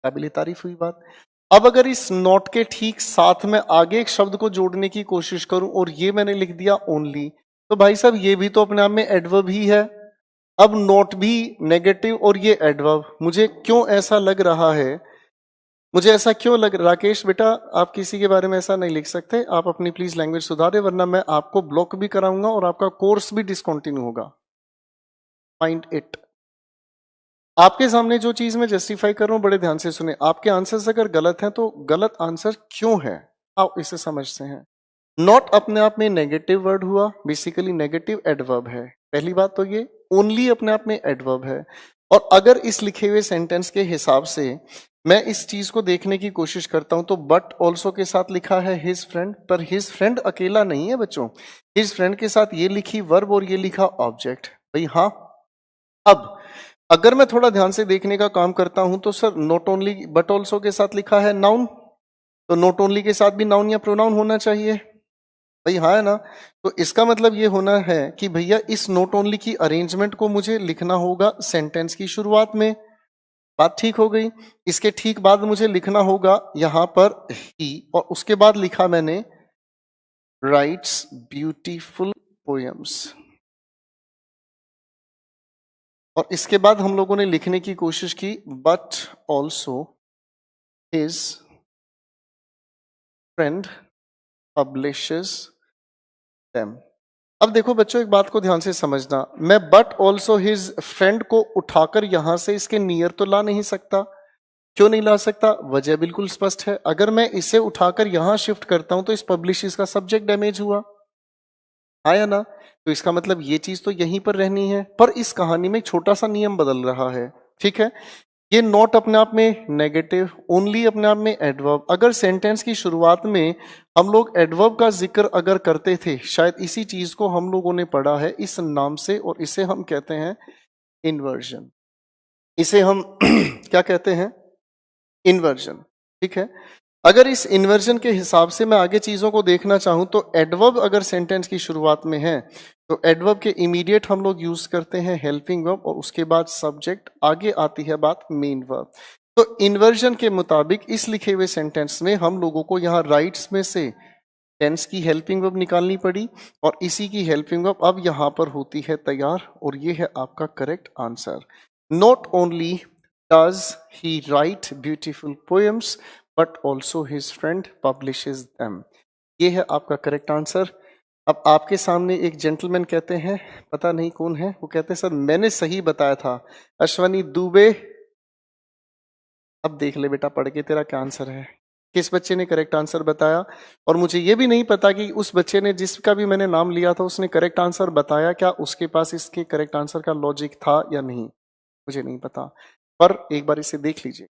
काबिल तारीफ हुई बात। अब अगर इस नॉट के ठीक साथ में आगे एक शब्द को जोड़ने की कोशिश करूं और ये मैंने लिख दिया ओनली, तो भाई साहब ये भी तो अपने आप में एडवर्ब ही है। अब नॉट भी नेगेटिव और ये एडवर्ब। मुझे क्यों ऐसा लग रहा है, मुझे ऐसा क्यों लग, राकेश बेटा आप किसी के बारे में ऐसा नहीं लिख सकते। आप अपनी प्लीज लैंग्वेज सुधारे, वरना मैं आपको ब्लॉक भी कराऊंगा और आपका कोर्स भी डिसकंटिन्यू होगा। Find it. आपके सामने जो चीज मैं जस्टिफाई कर रहा हूं, बड़े ध्यान से सुने। आपके आंसर्स अगर गलत हैं तो गलत आंसर क्यों है, आप इसे समझते हैं। नॉट अपने आप में नेगेटिव वर्ड हुआ, बेसिकली नेगेटिव एडवर्ब है। पहली बात तो ये ओनली अपने आप में एडवर्ब है। और अगर इस लिखे हुए सेंटेंस के हिसाब से मैं इस चीज को देखने की कोशिश करता हूं तो बट ऑल्सो के साथ लिखा है हिज फ्रेंड, पर हिज फ्रेंड अकेला नहीं है बच्चों। हिज फ्रेंड के साथ ये लिखी वर्ब और ये लिखा ऑब्जेक्ट। भाई हाँ। अब अगर मैं थोड़ा ध्यान से देखने का काम करता हूं तो sir not only but also के साथ लिखा है नाउन, तो नॉट ओनली के साथ भी नाउन या प्रोनाउन होना चाहिए। भाई हाँ है ना? तो इसका मतलब ये होना है कि भैया इस नॉट ओनली की अरेंजमेंट को मुझे लिखना होगा सेंटेंस की शुरुआत में। बात ठीक हो गई। इसके ठीक बाद मुझे लिखना होगा यहां पर ही, और उसके बाद लिखा मैंने राइट्स ब्यूटीफुल पोएम्स। और इसके बाद हम लोगों ने लिखने की कोशिश की but also his friend publishes them. अब देखो बच्चों, एक बात को ध्यान से समझना। मैं बट ऑल्सो हिज फ्रेंड को उठाकर यहां से इसके नियर तो ला नहीं सकता। क्यों नहीं ला सकता? वजह बिल्कुल स्पष्ट है। अगर मैं इसे उठाकर यहां शिफ्ट करता हूं तो इस पब्लिशेस का सब्जेक्ट डैमेज हुआ, आया ना? तो इसका मतलब ये चीज तो यहीं पर रहनी है। पर इस कहानी में एक छोटा सा नियम बदल रहा है, ठीक है? ये नॉट अपने आप में नेगेटिव, ओनली अपने आप में एडवर्ब। अगर सेंटेंस की शुरुआत में हम लोग एडवर्ब का जिक्र अगर करते थे, शायद इसी चीज को हम लोगों ने पढ़ा है इस नाम से, और इसे हम कहते हैं इन्वर्जन। इसे हम क्या कहते हैं? इन्वर्जन, ठीक है? अगर इस इन्वर्जन के हिसाब से मैं आगे चीजों को देखना चाहूं तो एडवर्ब अगर सेंटेंस की शुरुआत में है तो एडवर्ब के इमीडिएट हम लोग यूज करते हैं हेल्पिंग वर्ब, और उसके बाद सब्जेक्ट, आगे आती है बात मेन वर्ब। तो इन्वर्जन के मुताबिक इस लिखे हुए सेंटेंस में हम लोगों को यहाँ राइट्स में से टेंस की हेल्पिंग वर्ब निकालनी पड़ी, और इसी की हेल्पिंग वर्ब अब यहां पर होती है तैयार, और ये है आपका correct answer. Not only does he right beautiful poems but also his friend publishes them. ये है आपका करेक्ट आंसर। अब आपके सामने एक जेंटलमैन कहते हैं, पता नहीं कौन है, वो कहते हैं सर मैंने सही बताया था, अश्वनी दुबे। अब देख ले बेटा पढ़ के तेरा क्या आंसर है, किस बच्चे ने करेक्ट आंसर बताया। और मुझे ये भी नहीं पता कि उस बच्चे ने जिसका भी मैंने नाम लिया था उसने करेक्ट आंसर बताया क्या, उसके पास इसके करेक्ट आंसर का लॉजिक था या नहीं, मुझे नहीं पता। पर एक बार इसे देख लीजिए।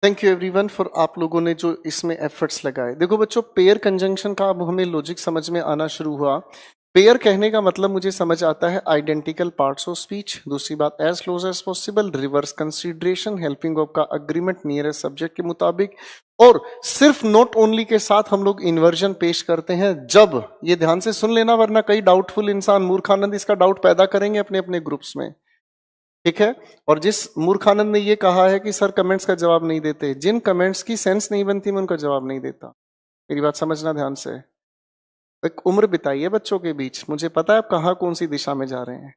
थैंक यू एवरीवन फॉर आप लोगों ने जो इसमें एफर्ट्स लगाए। देखो बच्चों, पेयर कंजंक्शन का अब हमें लॉजिक समझ में आना शुरू हुआ। पेयर कहने का मतलब मुझे समझ आता है आइडेंटिकल पार्ट्स ऑफ स्पीच। दूसरी बात, as close as possible, reverse consideration, helping of का अग्रीमेंट नियरेस्ट सब्जेक्ट के मुताबिक, और सिर्फ नॉट ओनली के साथ हम लोग इन्वर्जन पेश करते हैं जब, ये ध्यान से सुन लेना वरना कई डाउटफुल इंसान मूर्खानंद इसका डाउट पैदा करेंगे अपने अपने ग्रुप्स में, ठीक है। और जिस मूर्खानंद ने ये कहा है कि सर कमेंट्स का जवाब नहीं देते, जिन कमेंट्स की सेंस नहीं बनती मैं उनका जवाब नहीं देता। मेरी बात समझना ध्यान से। एक उम्र बिताई है बच्चों के बीच, मुझे पता है आप कहाँ कौन सी दिशा में जा रहे हैं।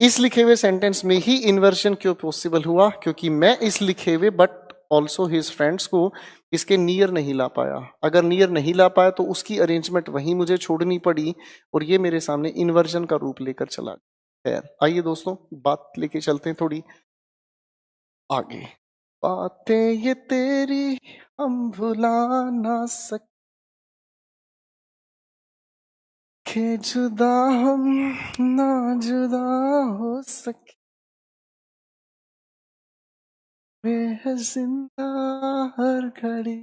इस लिखे हुए सेंटेंस में ही इन्वर्जन क्यों पॉसिबल हुआ? क्योंकि मैं इस लिखे हुए बट ऑल्सो हिज फ्रेंड्स को इसके नियर नहीं ला पाया। अगर नियर नहीं ला पाया तो उसकी अरेंजमेंट वहीं मुझे छोड़नी पड़ी और ये मेरे सामने इन्वर्जन का रूप लेकर चला गया। खैर आइए दोस्तों, बात लेके चलते हैं थोड़ी आगे। बातें ये तेरी हम भुला ना सके, जुदा हम ना जुदा हो सके, वे है जिंदा हर घड़ी।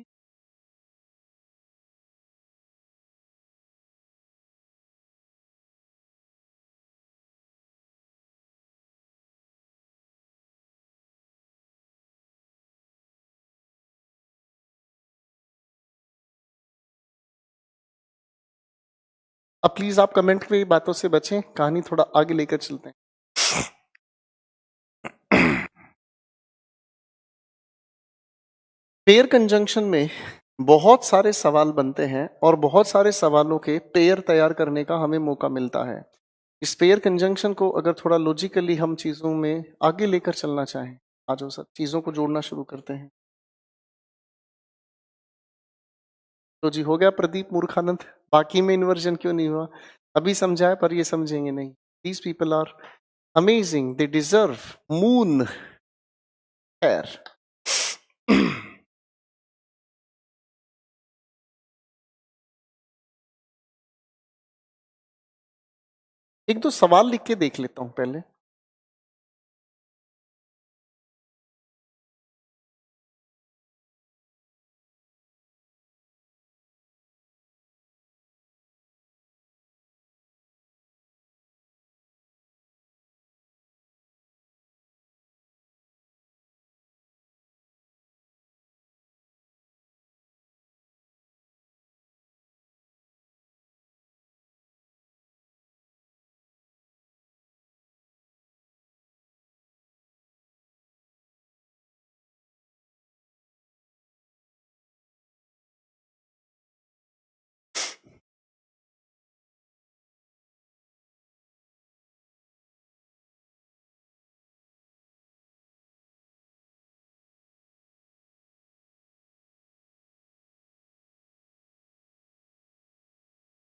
अब प्लीज आप कमेंट पे बातों से बचें, कहानी थोड़ा आगे लेकर चलते हैं। पेयर कंजंक्शन में बहुत सारे सवाल बनते हैं और बहुत सारे सवालों के पेयर तैयार करने का हमें मौका मिलता है। इस पेयर कंजंक्शन को अगर थोड़ा लॉजिकली हम चीजों में आगे लेकर चलना चाहें, आ जाओ सर, चीजों को जोड़ना शुरू करते हैं। तो जी हो गया प्रदीप मूर्खानंद, बाकी में इन्वर्जन क्यों नहीं हुआ? अभी समझाए पर ये समझेंगे नहीं। These people are amazing, they deserve moon air. एक दो सवाल लिख के देख लेता हूं पहले।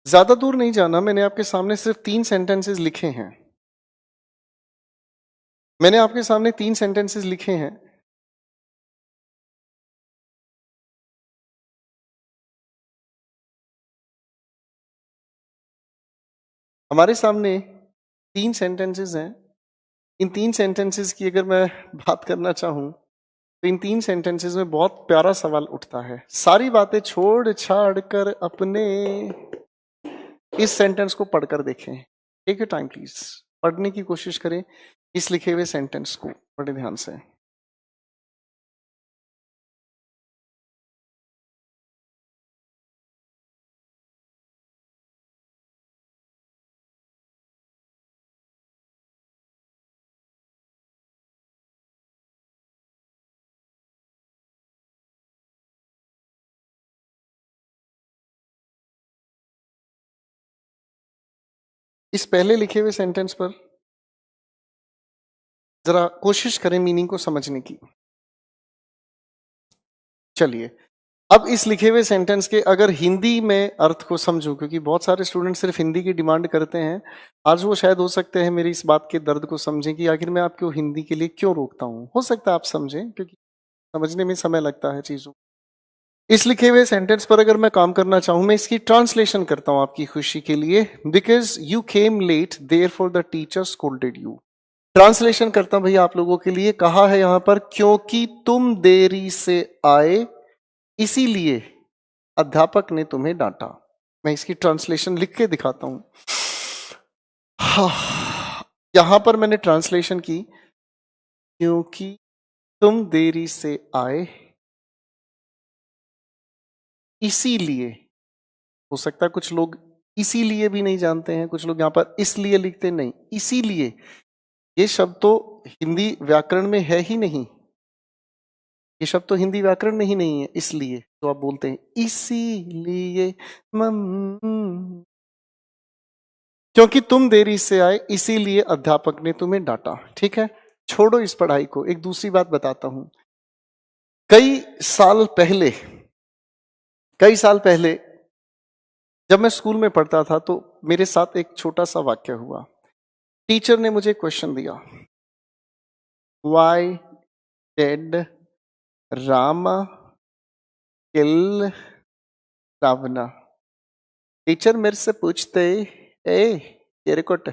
ज्यादा दूर नहीं जाना, मैंने आपके सामने सिर्फ 3 सेंटेंसेस लिखे हैं। मैंने आपके सामने 3 सेंटेंसेस लिखे हैं। हमारे सामने 3 सेंटेंसेस हैं। इन 3 सेंटेंसेस की अगर मैं बात करना चाहूं तो इन 3 सेंटेंसेस में बहुत प्यारा सवाल उठता है। सारी बातें छोड़ छाड़ कर अपने इस सेंटेंस को पढ़कर देखें। टेक योर टाइम प्लीज, पढ़ने की कोशिश करें इस लिखे हुए सेंटेंस को बड़े ध्यान से। इस पहले लिखे हुए सेंटेंस पर जरा कोशिश करें मीनिंग को समझने की। चलिए, अब इस लिखे हुए सेंटेंस के अगर हिंदी में अर्थ को समझो, क्योंकि बहुत सारे स्टूडेंट सिर्फ हिंदी की डिमांड करते हैं, आज वो शायद हो सकते हैं मेरी इस बात के दर्द को समझें कि आखिर मैं आपको हिंदी के लिए क्यों रोकता हूं। हो सकता है आप समझें, क्योंकि समझने में समय लगता है चीजों। इस लिखे हुए सेंटेंस पर अगर मैं काम करना चाहूं, मैं इसकी ट्रांसलेशन करता हूं आपकी खुशी के लिए। Because you came late therefore the teacher scolded you. Translation करता हूं भैया आप लोगों के लिए। कहा है यहां पर, क्योंकि तुम देरी से आए इसीलिए अध्यापक ने तुम्हें डांटा। मैं इसकी ट्रांसलेशन लिख के दिखाता हूं। यहां पर मैंने ट्रांसलेशन की, क्योंकि तुम देरी से आए इसीलिए। हो सकता है कुछ लोग इसीलिए भी नहीं जानते हैं, कुछ लोग यहां पर इसलिए लिखते नहीं, इसीलिए। ये शब्द तो हिंदी व्याकरण में है ही नहीं, ये शब्द तो हिंदी व्याकरण में ही नहीं है। इसलिए तो आप बोलते हैं इसीलिए क्योंकि तुम देरी से आए इसीलिए अध्यापक ने तुम्हें डांटा। ठीक है, छोड़ो इस पढ़ाई को, एक दूसरी बात बताता हूं। कई साल पहले जब मैं स्कूल में पढ़ता था तो मेरे साथ एक छोटा सा वाक्य हुआ। टीचर ने मुझे क्वेश्चन दिया, why did Rama kill Ravana. Teacher मेरे से पूछते, ए तेरेकोट,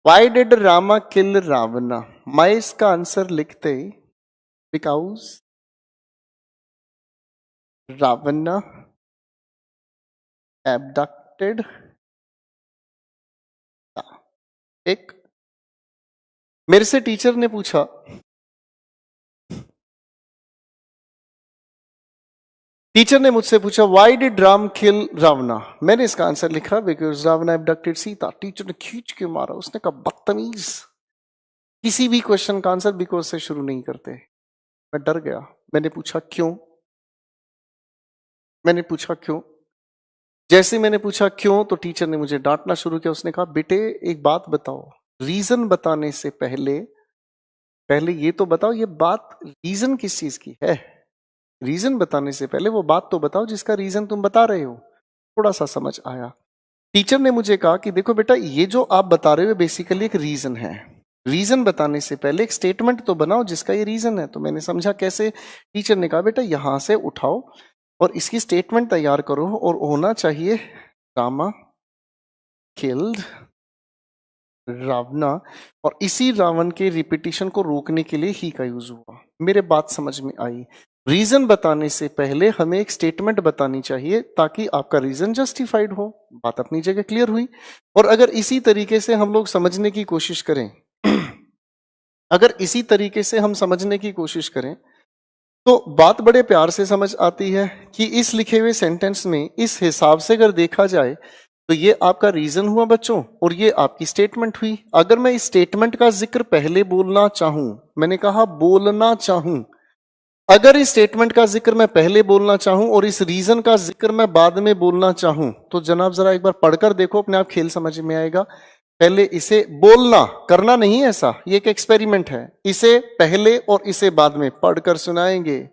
why did Rama kill Ravana. मैं इसका आंसर लिखते, बिकॉज रावणा एबडक्टेड। एक मेरे से टीचर ने पूछा, टीचर ने मुझसे पूछा, व्हाई डिड राम किल रावणा। मैंने इसका आंसर लिखा, because Rawna abducted Sita. Teacher ने खींच के मारा, उसने कहा बदतमीज, किसी भी क्वेश्चन का आंसर बिकॉज से शुरू नहीं करते। मैं डर गया, मैंने पूछा क्यों। जैसे मैंने पूछा क्यों तो टीचर ने मुझे डांटना शुरू किया। उसने कहा, बेटे एक बात बताओ, रीजन बताने से पहले ये तो बताओ, ये बात रीजन किस चीज की है। रीजन बताने से पहले वो बात तो बताओ जिसका रीजन तुम बता रहे हो। थोड़ा सा समझ आया। टीचर ने मुझे कहा कि देखो बेटा, ये जो आप बता रहे हो बेसिकली एक रीजन है। रीजन बताने से पहले एक स्टेटमेंट तो बनाओ जिसका ये रीजन है। तो मैंने समझा कैसे। टीचर ने कहा, बेटा यहां से उठाओ और इसकी स्टेटमेंट तैयार करो, और होना चाहिए रामा किल्ड रावणा, और इसी रावण के रिपीटिशन को रोकने के लिए ही का यूज हुआ। मेरे बात समझ में आई। रीजन बताने से पहले हमें एक स्टेटमेंट बतानी चाहिए ताकि आपका रीजन जस्टिफाइड हो। बात अपनी जगह क्लियर हुई। और अगर इसी तरीके से हम लोग समझने की कोशिश करें तो बात बड़े प्यार से समझ आती है कि इस लिखे हुए सेंटेंस में इस हिसाब से अगर देखा जाए तो ये आपका रीजन हुआ बच्चों, और ये आपकी स्टेटमेंट हुई। अगर मैं इस स्टेटमेंट का जिक्र पहले बोलना चाहूं, मैंने कहा बोलना चाहूं, अगर इस स्टेटमेंट का जिक्र मैं पहले बोलना चाहूं और इस रीजन का जिक्र मैं बाद में बोलना चाहूं, तो जनाब जरा एक बार पढ़कर देखो, अपने आप खेल समझ में आएगा। पहले इसे बोलना, करना नहीं ऐसा, ये एक एक्सपेरिमेंट है। इसे पहले और इसे बाद में पढ़कर सुनाएंगे।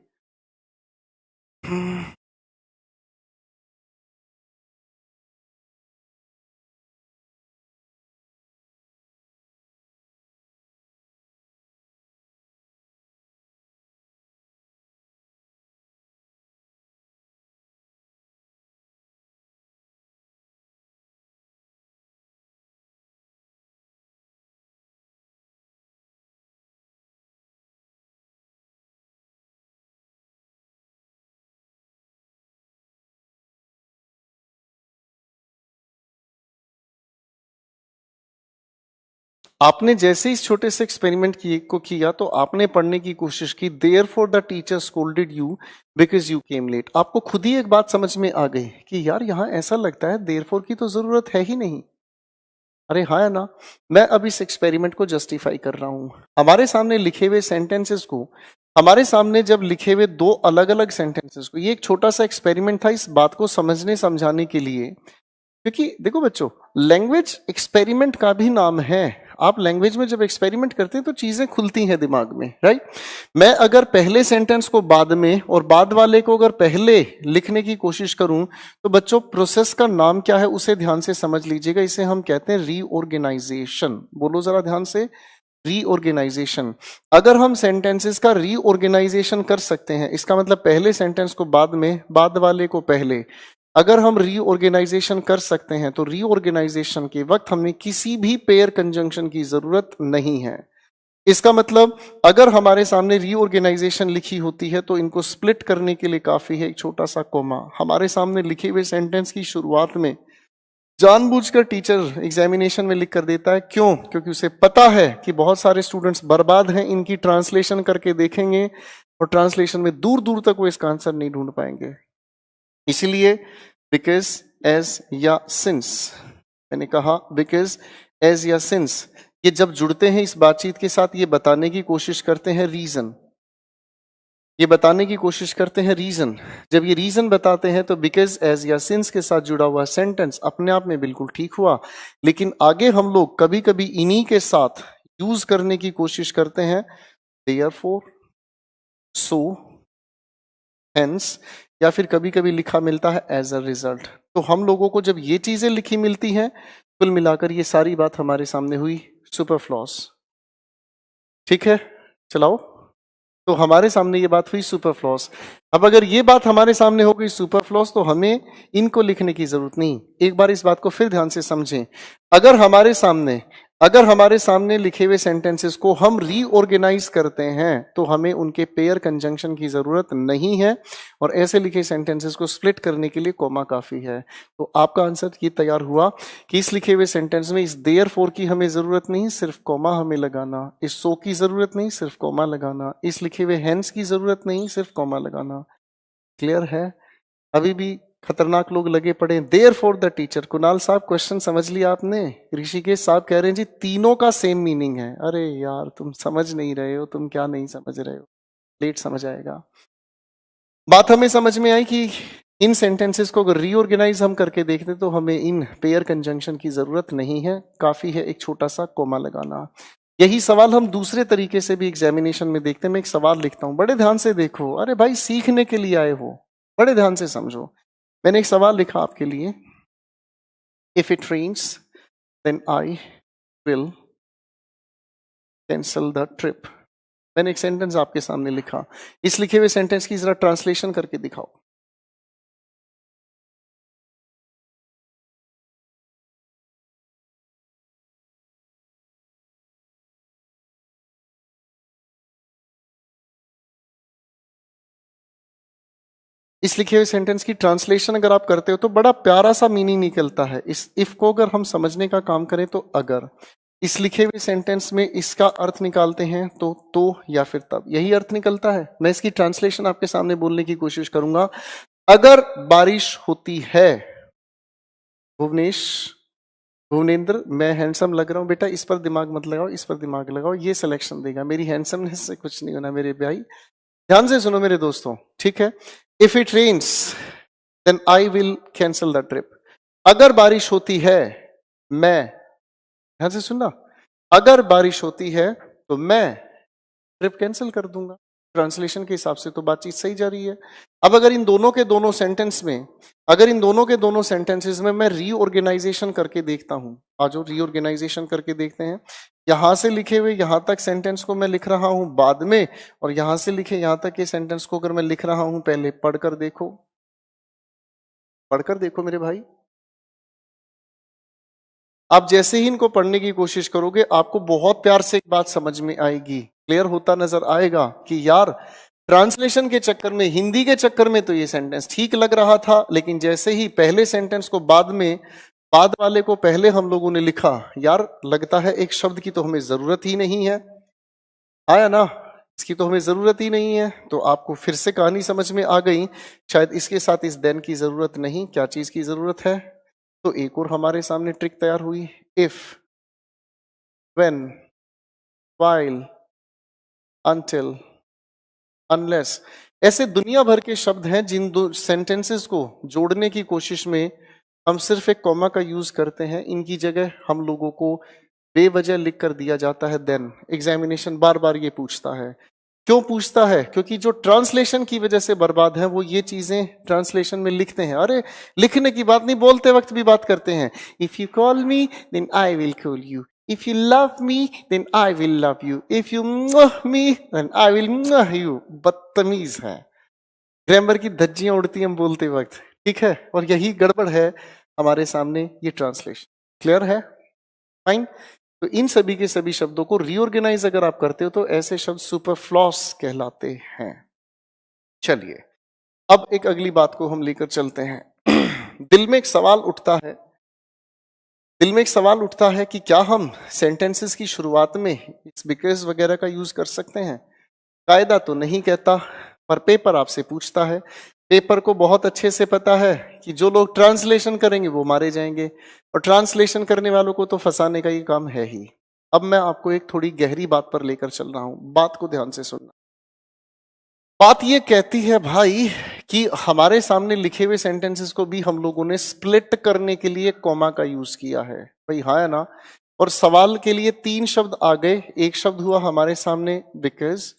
आपने जैसे इस छोटे से एक्सपेरिमेंट को किया तो आपने पढ़ने की कोशिश की, therefore the teacher scolded you because you came late. आपको खुद ही एक बात समझ में आ गई कि यार यहां ऐसा लगता है देयरफॉर की तो जरूरत है ही नहीं। अरे हाँ है ना। मैं अब इस एक्सपेरिमेंट को जस्टिफाई कर रहा हूं। हमारे सामने लिखे हुए सेंटेंसेस को, हमारे सामने जब लिखे हुए दो अलग अलग सेंटेंसेस को, ये एक छोटा सा एक्सपेरिमेंट था इस बात को समझने समझाने के लिए। क्योंकि देखो बच्चों, लैंग्वेज एक्सपेरिमेंट का भी नाम है। आप लैंग्वेज में जब एक्सपेरिमेंट करते हैं तो चीजें खुलती हैं दिमाग में, राइट। मैं अगर पहले सेंटेंस को बाद में और बाद वाले को अगर पहले लिखने की कोशिश करूं तो बच्चों प्रोसेस का नाम क्या है उसे ध्यान से समझ लीजिएगा। इसे हम कहते हैं रीऑर्गेनाइजेशन। बोलो जरा ध्यान से, रीऑर्गेनाइजेशन। अगर हम सेंटेंसेस का रीऑर्गेनाइजेशन कर सकते हैं, इसका मतलब पहले सेंटेंस को बाद में, बाद वाले को पहले। अगर हम रीऑर्गेनाइजेशन कर सकते हैं तो रीऑर्गेनाइजेशन के वक्त हमें किसी भी पेयर कंजंक्शन की जरूरत नहीं है। इसका मतलब अगर हमारे सामने रीऑर्गेनाइजेशन लिखी होती है तो इनको स्प्लिट करने के लिए काफी है एक छोटा सा कोमा। हमारे सामने लिखे हुए सेंटेंस की शुरुआत में जानबूझकर टीचर एग्जामिनेशन में लिख कर देता है, क्यों? क्योंकि उसे पता है कि बहुत सारे स्टूडेंट्स बर्बाद हैं, इनकी ट्रांसलेशन करके देखेंगे और ट्रांसलेशन में दूर दूर तक वो इसका आंसर नहीं ढूंढ पाएंगे। इसलिए बिकॉज, एज या सिंस, मैंने कहा बिकॉज, एज या सिंस, ये जब जुड़ते हैं इस बातचीत के साथ ये बताने की कोशिश करते हैं रीजन, ये बताने की कोशिश करते हैं रीजन। जब ये रीजन बताते हैं तो बिकॉज, एज या सिंस के साथ जुड़ा हुआ सेंटेंस अपने आप में बिल्कुल ठीक हुआ, लेकिन आगे हम लोग कभी कभी इन्हीं के साथ यूज करने की कोशिश करते हैं देयरफॉर, सो, हेंस, या फिर कभी कभी लिखा मिलता है एज अ रिजल्ट। तो हम लोगों को जब ये चीजें लिखी मिलती हैं, कुल मिलाकर ये सारी बात हमारे सामने हुई सुपरफ्लॉस। ठीक है, चलाओ। तो हमारे सामने ये बात हुई सुपरफ्लॉस। अब अगर ये बात हमारे सामने हो गई सुपरफ्लॉस तो हमें इनको लिखने की जरूरत नहीं। एक बार इस बात को फिर ध्यान से समझें। अगर हमारे सामने लिखे हुए सेंटेंसेस को हम रीऑर्गेनाइज करते हैं तो हमें उनके पेयर कंजंक्शन की जरूरत नहीं है, और ऐसे लिखे सेंटेंसेस को स्प्लिट करने के लिए कॉमा काफी है। तो आपका आंसर ये तैयार हुआ कि इस लिखे हुए सेंटेंस में इस देयरफॉर की हमें जरूरत नहीं, सिर्फ कॉमा हमें लगाना। इस सो की जरूरत नहीं, सिर्फ कॉमा लगाना। इस लिखे हुए हेंस की जरूरत नहीं, सिर्फ कॉमा लगाना। क्लियर है? अभी भी खतरनाक लोग लगे पड़े। Therefore the teacher. Kunal साहब क्वेश्चन समझ लिया आपने? ऋषिकेश साहब कह रहे हैं जी तीनों का सेम मीनिंग है। अरे यार तुम समझ नहीं रहे हो, तुम क्या नहीं समझ रहे हो, लेट समझ आएगा। बात हमें समझ में आई कि इन सेंटेंसेस को अगर रीऑर्गेनाइज हम करके देखते तो हमें इन पेयर कंजंक्शन की जरूरत नहीं है, काफी है एक छोटा सा कोमा लगाना। यही सवाल हम दूसरे तरीके से भी एग्जामिनेशन में देखते हैं। मैं एक सवाल लिखता हूं, बड़े ध्यान से देखो। अरे भाई सीखने के लिए आए हो, बड़े ध्यान से समझो। मैंने एक सवाल लिखा आपके लिए, if it rains then I will cancel the trip. मैंने एक सेंटेंस आपके सामने लिखा, इस लिखे हुए सेंटेंस की जरा ट्रांसलेशन करके दिखाओ। इस लिखे हुए सेंटेंस की ट्रांसलेशन अगर आप करते हो तो बड़ा प्यारा सा मीनिंग निकलता है। इस इफ को अगर हम समझने का काम करें तो अगर, इस लिखे हुए सेंटेंस में इसका अर्थ निकालते हैं तो या फिर तब, यही अर्थ निकलता है। मैं इसकी ट्रांसलेशन आपके सामने बोलने की कोशिश करूंगा। अगर बारिश होती है, भुवनेश, भुवनेंद्र, मैं हैंडसम लग रहा हूं बेटा, इस पर दिमाग मत लगाओ, इस पर दिमाग लगाओ, ये सिलेक्शन देगा। मेरी हैंडसमनेस से कुछ नहीं होना मेरे भाई, ध्यान से सुनो मेरे दोस्तों, ठीक है। If it rains then I will cancel the trip. अगर बारिश होती है, मैं, ध्यान से सुनना, अगर बारिश होती है तो मैं ट्रिप कैंसिल कर दूंगा। ट्रांसलेशन के हिसाब से तो बातचीत सही जा रही है। अब अगर इन दोनों के दोनों सेंटेंस में, अगर इन दोनों के दोनों सेंटेंसेस में मैं रीऑर्गेनाइजेशन करके देखता हूं, आज रीऑर्गेनाइजेशन करके देखते हैं। यहां से लिखे हुए यहां तक सेंटेंस को मैं लिख रहा हूं बाद में, और यहां से लिखे यहां तक के सेंटेंस को अगर मैं लिख रहा हूं पहले। पढ़कर देखो, पढ़कर देखो मेरे भाई। आप जैसे ही इनको पढ़ने की कोशिश करोगे आपको बहुत प्यार से एक बात समझ में आएगी, क्लियर होता नजर आएगा कि यार ट्रांसलेशन के चक्कर में, हिंदी के चक्कर में तो ये सेंटेंस ठीक लग रहा था, लेकिन जैसे ही पहले सेंटेंस को बाद में, बाद वाले को पहले हम लोगों ने लिखा, यार लगता है एक शब्द की तो हमें जरूरत ही नहीं है। आया ना, इसकी तो हमें जरूरत ही नहीं है। तो आपको फिर से कहानी समझ में आ गई। शायद इसके साथ इस देन की जरूरत नहीं, क्या चीज की जरूरत है? तो एक और हमारे सामने ट्रिक तैयार हुई, if, when, while, until, unless. ऐसे दुनिया भर के शब्द हैं जिन दो सेंटेंसेस को जोड़ने की कोशिश में हम सिर्फ एक कॉमा का यूज करते हैं। इनकी जगह हम लोगों को बेवजह लिख कर दिया जाता है देन। एग्जामिनेशन बार बार ये पूछता है। क्यों पूछता है? क्योंकि जो ट्रांसलेशन की वजह से बर्बाद है वो ये चीजें ट्रांसलेशन में लिखते हैं। अरे लिखने की बात नहीं, बोलते वक्त भी बात करते हैं। If you call me then I will call you, if you love me then I will love you, if you me then I will you. बदतमीज है, ग्रामर की धज्जियां उड़ती हैं बोलते वक्त, ठीक है, और यही गड़बड़ है हमारे सामने ये ट्रांसलेशन। क्लियर है? फाइन। तो इन सभी के सभी शब्दों को रीऑर्गेनाइज अगर आप करते हो तो ऐसे शब्द सुपरफ्लॉस कहलाते हैं। चलिए, अब एक अगली बात को हम लेकर चलते हैं। दिल में एक सवाल उठता है, दिल में एक सवाल उठता है कि क्या हम सेंटेंसेस की शुरुआत में इस बिकॉज वगैरह का यूज कर सकते हैं? कायदा तो नहीं कहता, पर पेपर आपसे पूछता है। पेपर को बहुत अच्छे से पता है कि जो लोग ट्रांसलेशन करेंगे वो मारे जाएंगे, और ट्रांसलेशन करने वालों को तो फंसाने का ही काम है ही। अब मैं आपको एक थोड़ी गहरी बात पर लेकर चल रहा हूं, बात को ध्यान से सुनना। बात ये कहती है भाई कि हमारे सामने लिखे हुए सेंटेंसेस को भी हम लोगों ने स्प्लिट करने के लिए कॉमा का यूज किया है। भाई हाँ है ना? और सवाल के लिए 3 शब्द आ गए। एक शब्द हुआ हमारे सामने बिकॉज,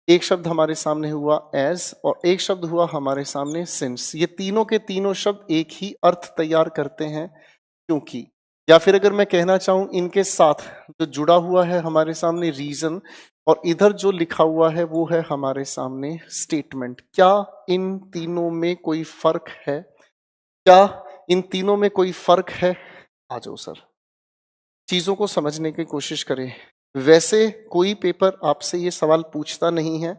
एक शब्द हमारे सामने हुआ एज, और एक शब्द हुआ हमारे सामने सिंस। ये तीनों के तीनों शब्द एक ही अर्थ तैयार करते हैं क्योंकि, या फिर अगर मैं कहना चाहूं इनके साथ जो जुड़ा हुआ है हमारे सामने रीजन, और इधर जो लिखा हुआ है वो है हमारे सामने स्टेटमेंट। क्या इन तीनों में कोई फर्क है? क्या इन तीनों में कोई फर्क है? आ जाओ सर, चीजों को समझने की कोशिश करें। वैसे कोई पेपर आपसे ये सवाल पूछता नहीं है,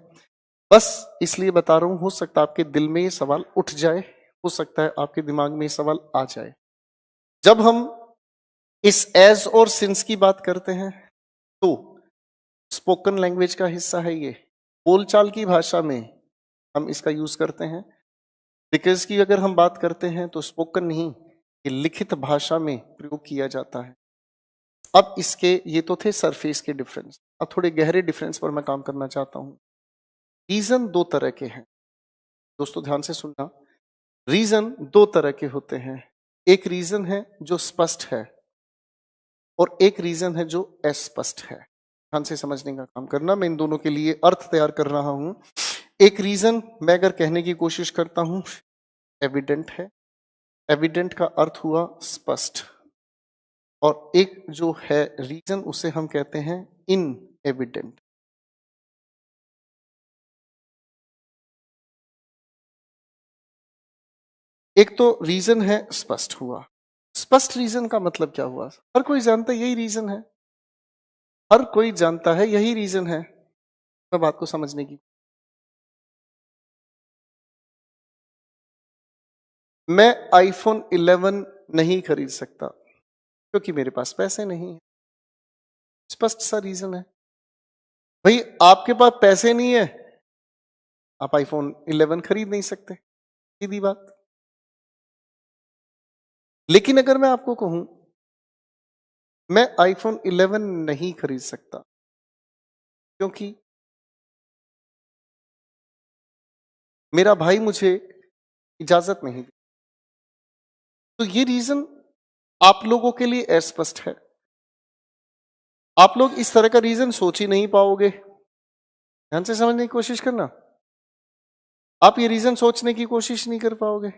बस इसलिए बता रहा हूं, हो सकता है आपके दिल में ये सवाल उठ जाए, हो सकता है आपके दिमाग में ये सवाल आ जाए। जब हम इस एज और सिंस की बात करते हैं तो स्पोकन लैंग्वेज का हिस्सा है ये, बोलचाल की भाषा में हम इसका यूज करते हैं। बिकॉज की अगर हम बात करते हैं तो स्पोकन नहीं, ये लिखित भाषा में प्रयोग किया जाता है। अब इसके ये तो थे सरफेस के डिफरेंस, अब थोड़े गहरे डिफरेंस पर मैं काम करना चाहता हूं। रीजन 2 तरह के हैं दोस्तों, ध्यान से सुनना। रीजन 2 तरह के होते हैं। एक रीजन है जो स्पष्ट है और एक रीजन है जो अस्पष्ट है। ध्यान से समझने का काम करना, मैं इन दोनों के लिए अर्थ तैयार कर रहा हूं। एक रीजन मैं अगर कहने की कोशिश करता हूं एविडेंट है, एविडेंट का अर्थ हुआ स्पष्ट, और एक जो है रीजन उसे हम कहते हैं इन एविडेंट। एक तो रीजन है स्पष्ट हुआ। स्पष्ट रीजन का मतलब क्या हुआ? हर कोई जानता है यही रीजन है, हर कोई जानता है यही रीजन है। मैं बात को समझने की, मैं आईफोन 11 नहीं खरीद सकता क्योंकि मेरे पास पैसे नहीं है। स्पष्ट सा रीजन है। भाई आपके पास पैसे नहीं है, आप आईफोन 11 खरीद नहीं सकते, सीधी बात। लेकिन अगर मैं आपको कहूं मैं आईफोन 11 नहीं खरीद सकता क्योंकि मेरा भाई मुझे इजाजत नहीं दी, तो ये रीजन आप लोगों के लिए अस्पष्ट है। आप लोग इस तरह का रीजन सोच ही नहीं पाओगे। ध्यान से समझने की कोशिश करना, आप ये रीजन सोचने की कोशिश नहीं कर पाओगे।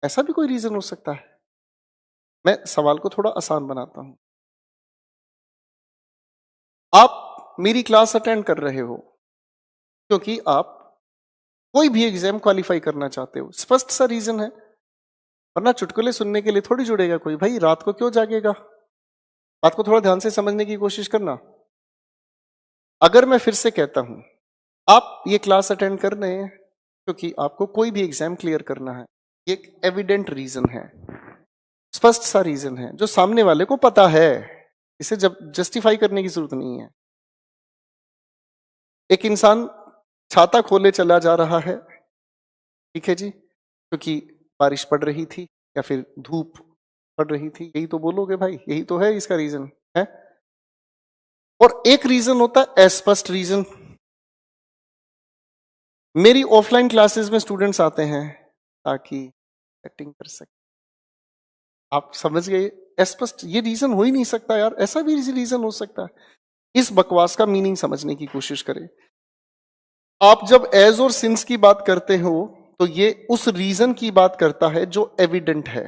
ऐसा भी कोई रीजन हो सकता है? मैं सवाल को थोड़ा आसान बनाता हूं। आप मेरी क्लास अटेंड कर रहे हो क्योंकि आप कोई भी एग्जाम क्वालिफाई करना चाहते हो, स्पष्ट सा रीजन है। वरना चुटकुले सुनने के लिए थोड़ी जुड़ेगा कोई, भाई रात को क्यों जागेगा। बात को थोड़ा ध्यान से समझने की कोशिश करना। अगर मैं फिर से कहता हूं आप ये क्लास अटेंड कर रहे हैं क्योंकि आपको कोई भी एग्जाम क्लियर करना है, ये एक एविडेंट रीजन है, स्पष्ट सा रीजन है जो सामने वाले को पता है, इसे जब जस्टिफाई करने की जरूरत नहीं है। एक इंसान छाता खोले चला जा रहा है, ठीक है जी, क्योंकि बारिश पड़ रही थी या फिर धूप पड़ रही थी, यही तो बोलोगे भाई, यही तो है इसका रीजन है। और एक रीजन होता है अस्पष्ट रीजन। मेरी ऑफलाइन क्लासेस में स्टूडेंट्स आते हैं ताकि एक्टिंग कर सके, आप समझ गए? अस्पष्ट ये रीजन हो ही नहीं सकता यार, ऐसा भी रीजन हो सकता है। इस बकवास का मीनिंग समझने की कोशिश करें। आप जब एज और सिंस की बात करते हो तो ये उस रीजन की बात करता है जो एविडेंट है।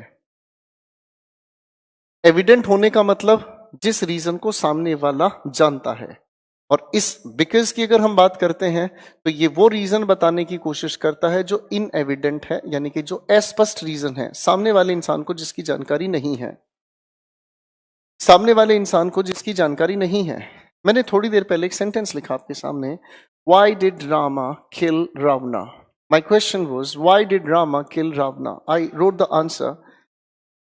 एविडेंट होने का मतलब जिस रीजन को सामने वाला जानता है। और इस बिकॉज की अगर हम बात करते हैं तो ये वो रीजन बताने की कोशिश करता है जो इन एविडेंट है, यानी कि जो अस्पष्ट रीजन है सामने वाले इंसान को जिसकी जानकारी नहीं है, सामने वाले इंसान को जिसकी जानकारी नहीं है। मैंने थोड़ी देर पहले एक सेंटेंस लिखा आपके सामने, Why did Rama kill Ravana? My question was, why did Rama kill Ravana? I wrote the answer,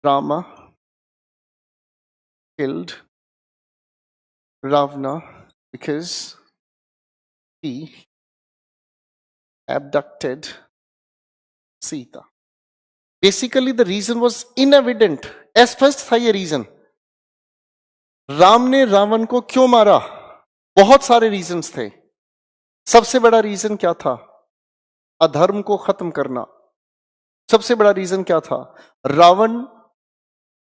Rama killed Ravana because he abducted Sita. Basically the reason was inevident. अस्पष्ट था ये रीजन। राम ने रावण को क्यों मारा? बहुत सारे रीजंस थे। सबसे बड़ा रीजन क्या था? अधर्म को खत्म करना। सबसे बड़ा रीजन क्या था? रावण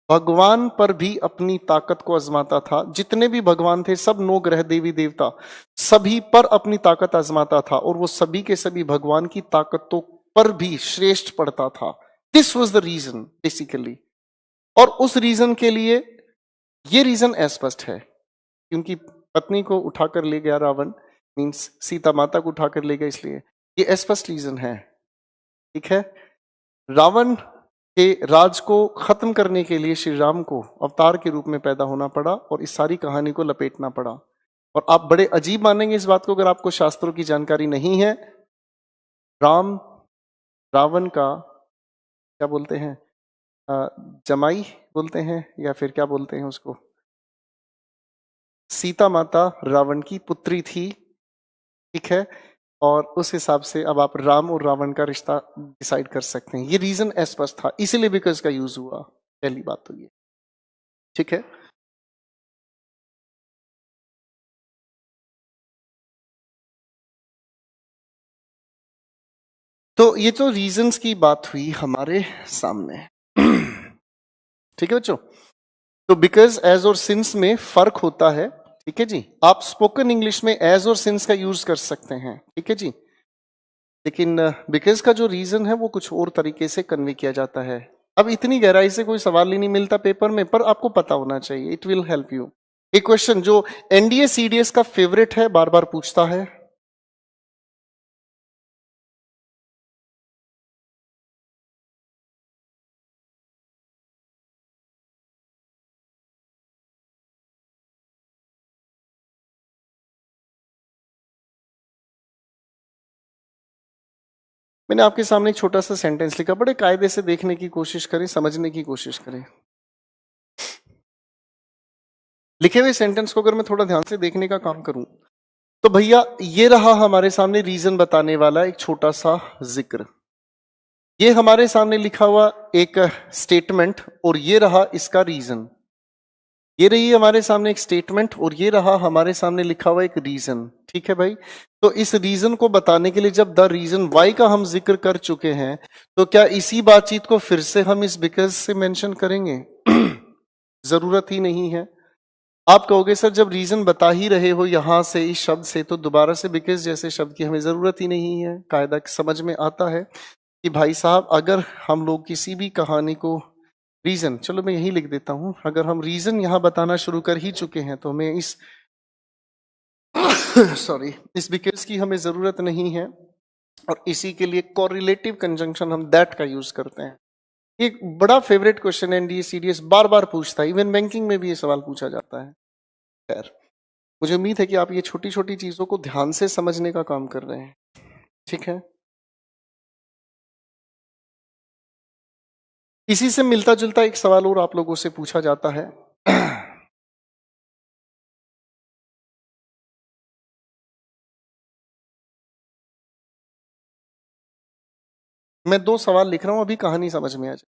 भगवान पर भी अपनी ताकत को आजमाता था। जितने भी भगवान थे, सब नौ ग्रह देवी देवता, सभी पर अपनी ताकत आजमाता था, और वो सभी के सभी भगवान की ताकतों पर भी श्रेष्ठ पड़ता था। This was the reason basically. और उस रीजन के लिए ये रीजन अस्पष्ट है, क्योंकि पत्नी को उठाकर ले गया रावण, मीन्स सीता माता को उठाकर ले गया, इसलिए ये अस्पष्ट रीजन है। ठीक है। रावण के राज को खत्म करने के लिए श्री राम को अवतार के रूप में पैदा होना पड़ा और इस सारी कहानी को लपेटना पड़ा। और आप बड़े अजीब मानेंगे इस बात को अगर आपको शास्त्रों की जानकारी नहीं है। राम रावण का क्या बोलते हैं, जमाई बोलते हैं या फिर क्या बोलते हैं उसको, सीता माता रावण की पुत्री थी। ठीक है। और उस हिसाब से अब आप राम और रावण का रिश्ता डिसाइड कर सकते हैं। ये रीजन अस्पष्ट था, इसीलिए बिकॉज का यूज हुआ। पहली बात तो ये। ठीक है। तो ये तो रीजंस की बात हुई हमारे सामने। ठीक है बच्चों। तो बिकॉज एज और सिंस में फर्क होता है। ठीक है जी। आप स्पोकन इंग्लिश में एज और सिंस का यूज कर सकते हैं। ठीक है जी। लेकिन बिकॉज का जो रीजन है वो कुछ और तरीके से कन्वे किया जाता है। अब इतनी गहराई से कोई सवाल ही नहीं मिलता पेपर में, पर आपको पता होना चाहिए, इट विल हेल्प यू। एक क्वेश्चन जो एनडीए सीडीएस का फेवरेट है, बार बार पूछता है, मैंने आपके सामने एक छोटा सा सेंटेंस लिखा, बड़े कायदे से देखने की कोशिश करें, समझने की कोशिश करें। लिखे हुए सेंटेंस को अगर मैं थोड़ा ध्यान से देखने का काम करूं तो भैया ये रहा हमारे सामने रीजन बताने वाला एक छोटा सा जिक्र, ये हमारे सामने लिखा हुआ एक स्टेटमेंट, और ये रहा इसका रीजन। ये रही हमारे सामने एक स्टेटमेंट और ये रहा हमारे सामने लिखा हुआ एक रीजन। ठीक है भाई। तो इस रीजन को बताने के लिए जब द रीजन वाई का हम जिक्र कर चुके हैं, तो क्या इसी बातचीत को फिर से हम इस बिकॉज से मेंशन करेंगे? जरूरत ही नहीं है। आप कहोगे सर जब रीजन बता ही रहे हो यहां से इस शब्द से, तो दोबारा से बिकॉज जैसे शब्द की हमें जरूरत ही नहीं है। कायदा समझ में आता है कि भाई साहब अगर हम लोग किसी भी कहानी को रीजन, चलो मैं यही लिख देता हूं, अगर हम रीजन यहां बताना शुरू कर ही चुके हैं तो हमें इस सॉरी इस बिकॉज की हमें जरूरत नहीं है। और इसी के लिए कोरिलेटिव कंजंक्शन हम दैट का यूज करते हैं। एक बड़ा फेवरेट क्वेश्चन एनडीए सीडीएस बार बार पूछता है, इवन बैंकिंग में भी ये सवाल पूछा जाता है। खैर, मुझे उम्मीद है कि आप ये छोटी छोटी चीजों को ध्यान से समझने का काम कर रहे हैं। ठीक है। इसी से मिलता जुलता एक सवाल और आप लोगों से पूछा जाता है। मैं दो सवाल लिख रहा हूं, अभी कहानी समझ में आ जाए।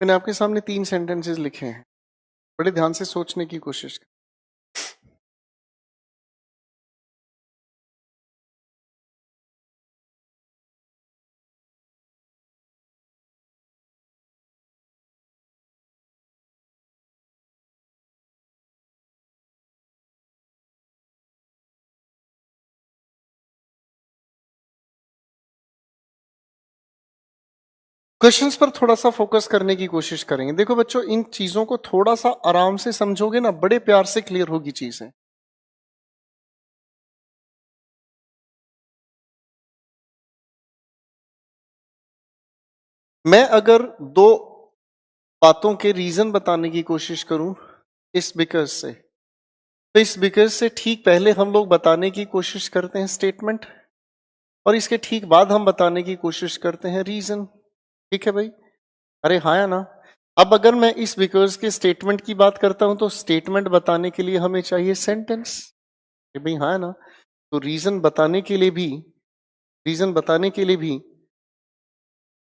मैंने आपके सामने 3 सेंटेंसेस लिखे हैं, बड़े ध्यान से सोचने की कोशिश करें। क्वेश्चंस पर थोड़ा सा फोकस करने की कोशिश करेंगे। देखो बच्चों, इन चीजों को थोड़ा सा आराम से समझोगे ना, बड़े प्यार से क्लियर होगी चीजें। मैं अगर 2 बातों के रीजन बताने की कोशिश करूं इस बिकॉज से, तो इस बिकॉज से ठीक पहले हम लोग बताने की कोशिश करते हैं स्टेटमेंट, और इसके ठीक बाद हम बताने की कोशिश करते हैं रीजन। ठीक है भाई? अरे हाँ या ना? अब अगर मैं इस बिकॉज के स्टेटमेंट की बात करता हूं तो स्टेटमेंट बताने के लिए हमें चाहिए सेंटेंस। भाई हाँ या ना? तो रीजन बताने के लिए भी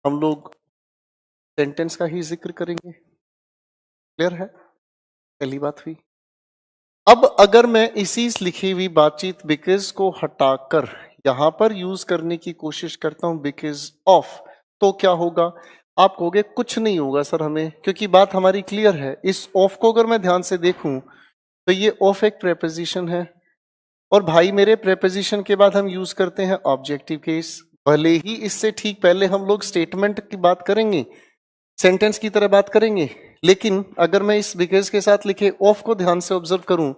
हम लोग सेंटेंस का ही जिक्र करेंगे। क्लियर है? पहली बात हुई। अब अगर मैं इसी लिखी हुई बातचीत बिकॉज को हटाकर यहां पर यूज करने की कोशिश करता हूं बिकॉज ऑफ, तो क्या होगा? आप कहोगे कुछ नहीं होगा सर हमें, क्योंकि बात हमारी क्लियर है। इस ऑफ को अगर मैं ध्यान से देखूं तो ये ऑफ एक प्रेपोजिशन है, और भाई मेरे प्रेपोजिशन के बाद हम यूज करते हैं ऑब्जेक्टिव केस। भले ही इससे ठीक पहले हम लोग स्टेटमेंट की बात करेंगे, सेंटेंस की तरह बात करेंगे, लेकिन अगर मैं इस बिकॉज के साथ लिखे ऑफ को ध्यान से ऑब्जर्व करूं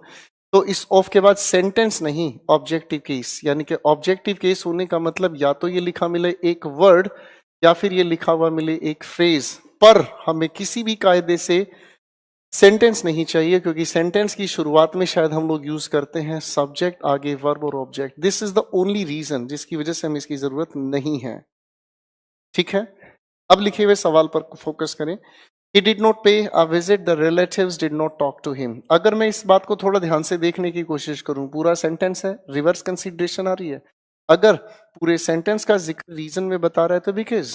तो इस ऑफ के बाद सेंटेंस नहीं, ऑब्जेक्टिव केस। यानी कि ऑब्जेक्टिव केस होने का मतलब या तो ये लिखा मिले एक वर्ड या फिर ये लिखा हुआ मिले एक फ्रेज, पर हमें किसी भी कायदे से सेंटेंस नहीं चाहिए, क्योंकि सेंटेंस की शुरुआत में शायद हम लोग यूज करते हैं सब्जेक्ट आगे वर्ब और object. This is the only reason जिसकी वजह से हमें इसकी जरूरत नहीं है। ठीक है? अब लिखे हुए सवाल पर फोकस करें। He did not pay a visit, the relatives did not talk to him. अगर मैं इस बात को थोड़ा ध्यान से देखने की कोशिश करूं, पूरा सेंटेंस है, रिवर्स कंसीडरेशन आ रही है। अगर पूरे सेंटेंस का जिक्र रीजन में बता रहा है तो because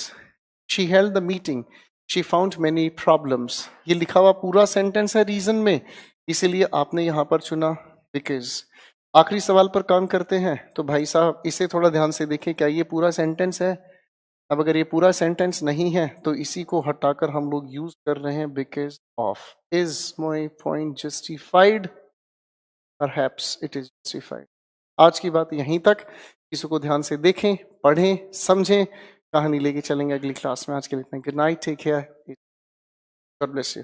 she held the meeting, she found many problems, ये लिखा हुआ पूरा सेंटेंस है रीजन में, इसीलिए आपने यहां पर चुना बिकॉज। आखिरी सवाल पर काम करते हैं। तो भाई साहब इसे थोड़ा ध्यान से देखें, क्या ये पूरा सेंटेंस है? अब अगर ये पूरा सेंटेंस नहीं है तो इसी को हटाकर हम लोग यूज कर रहे हैं because of. Is my point justified? Perhaps it is justified. आज की बात यहीं तक। इसी को ध्यान से देखें, पढ़ें, समझें, कहानी लेके चलेंगे अगली क्लास में। आज के लिए इतना। Good night, take care, God bless you.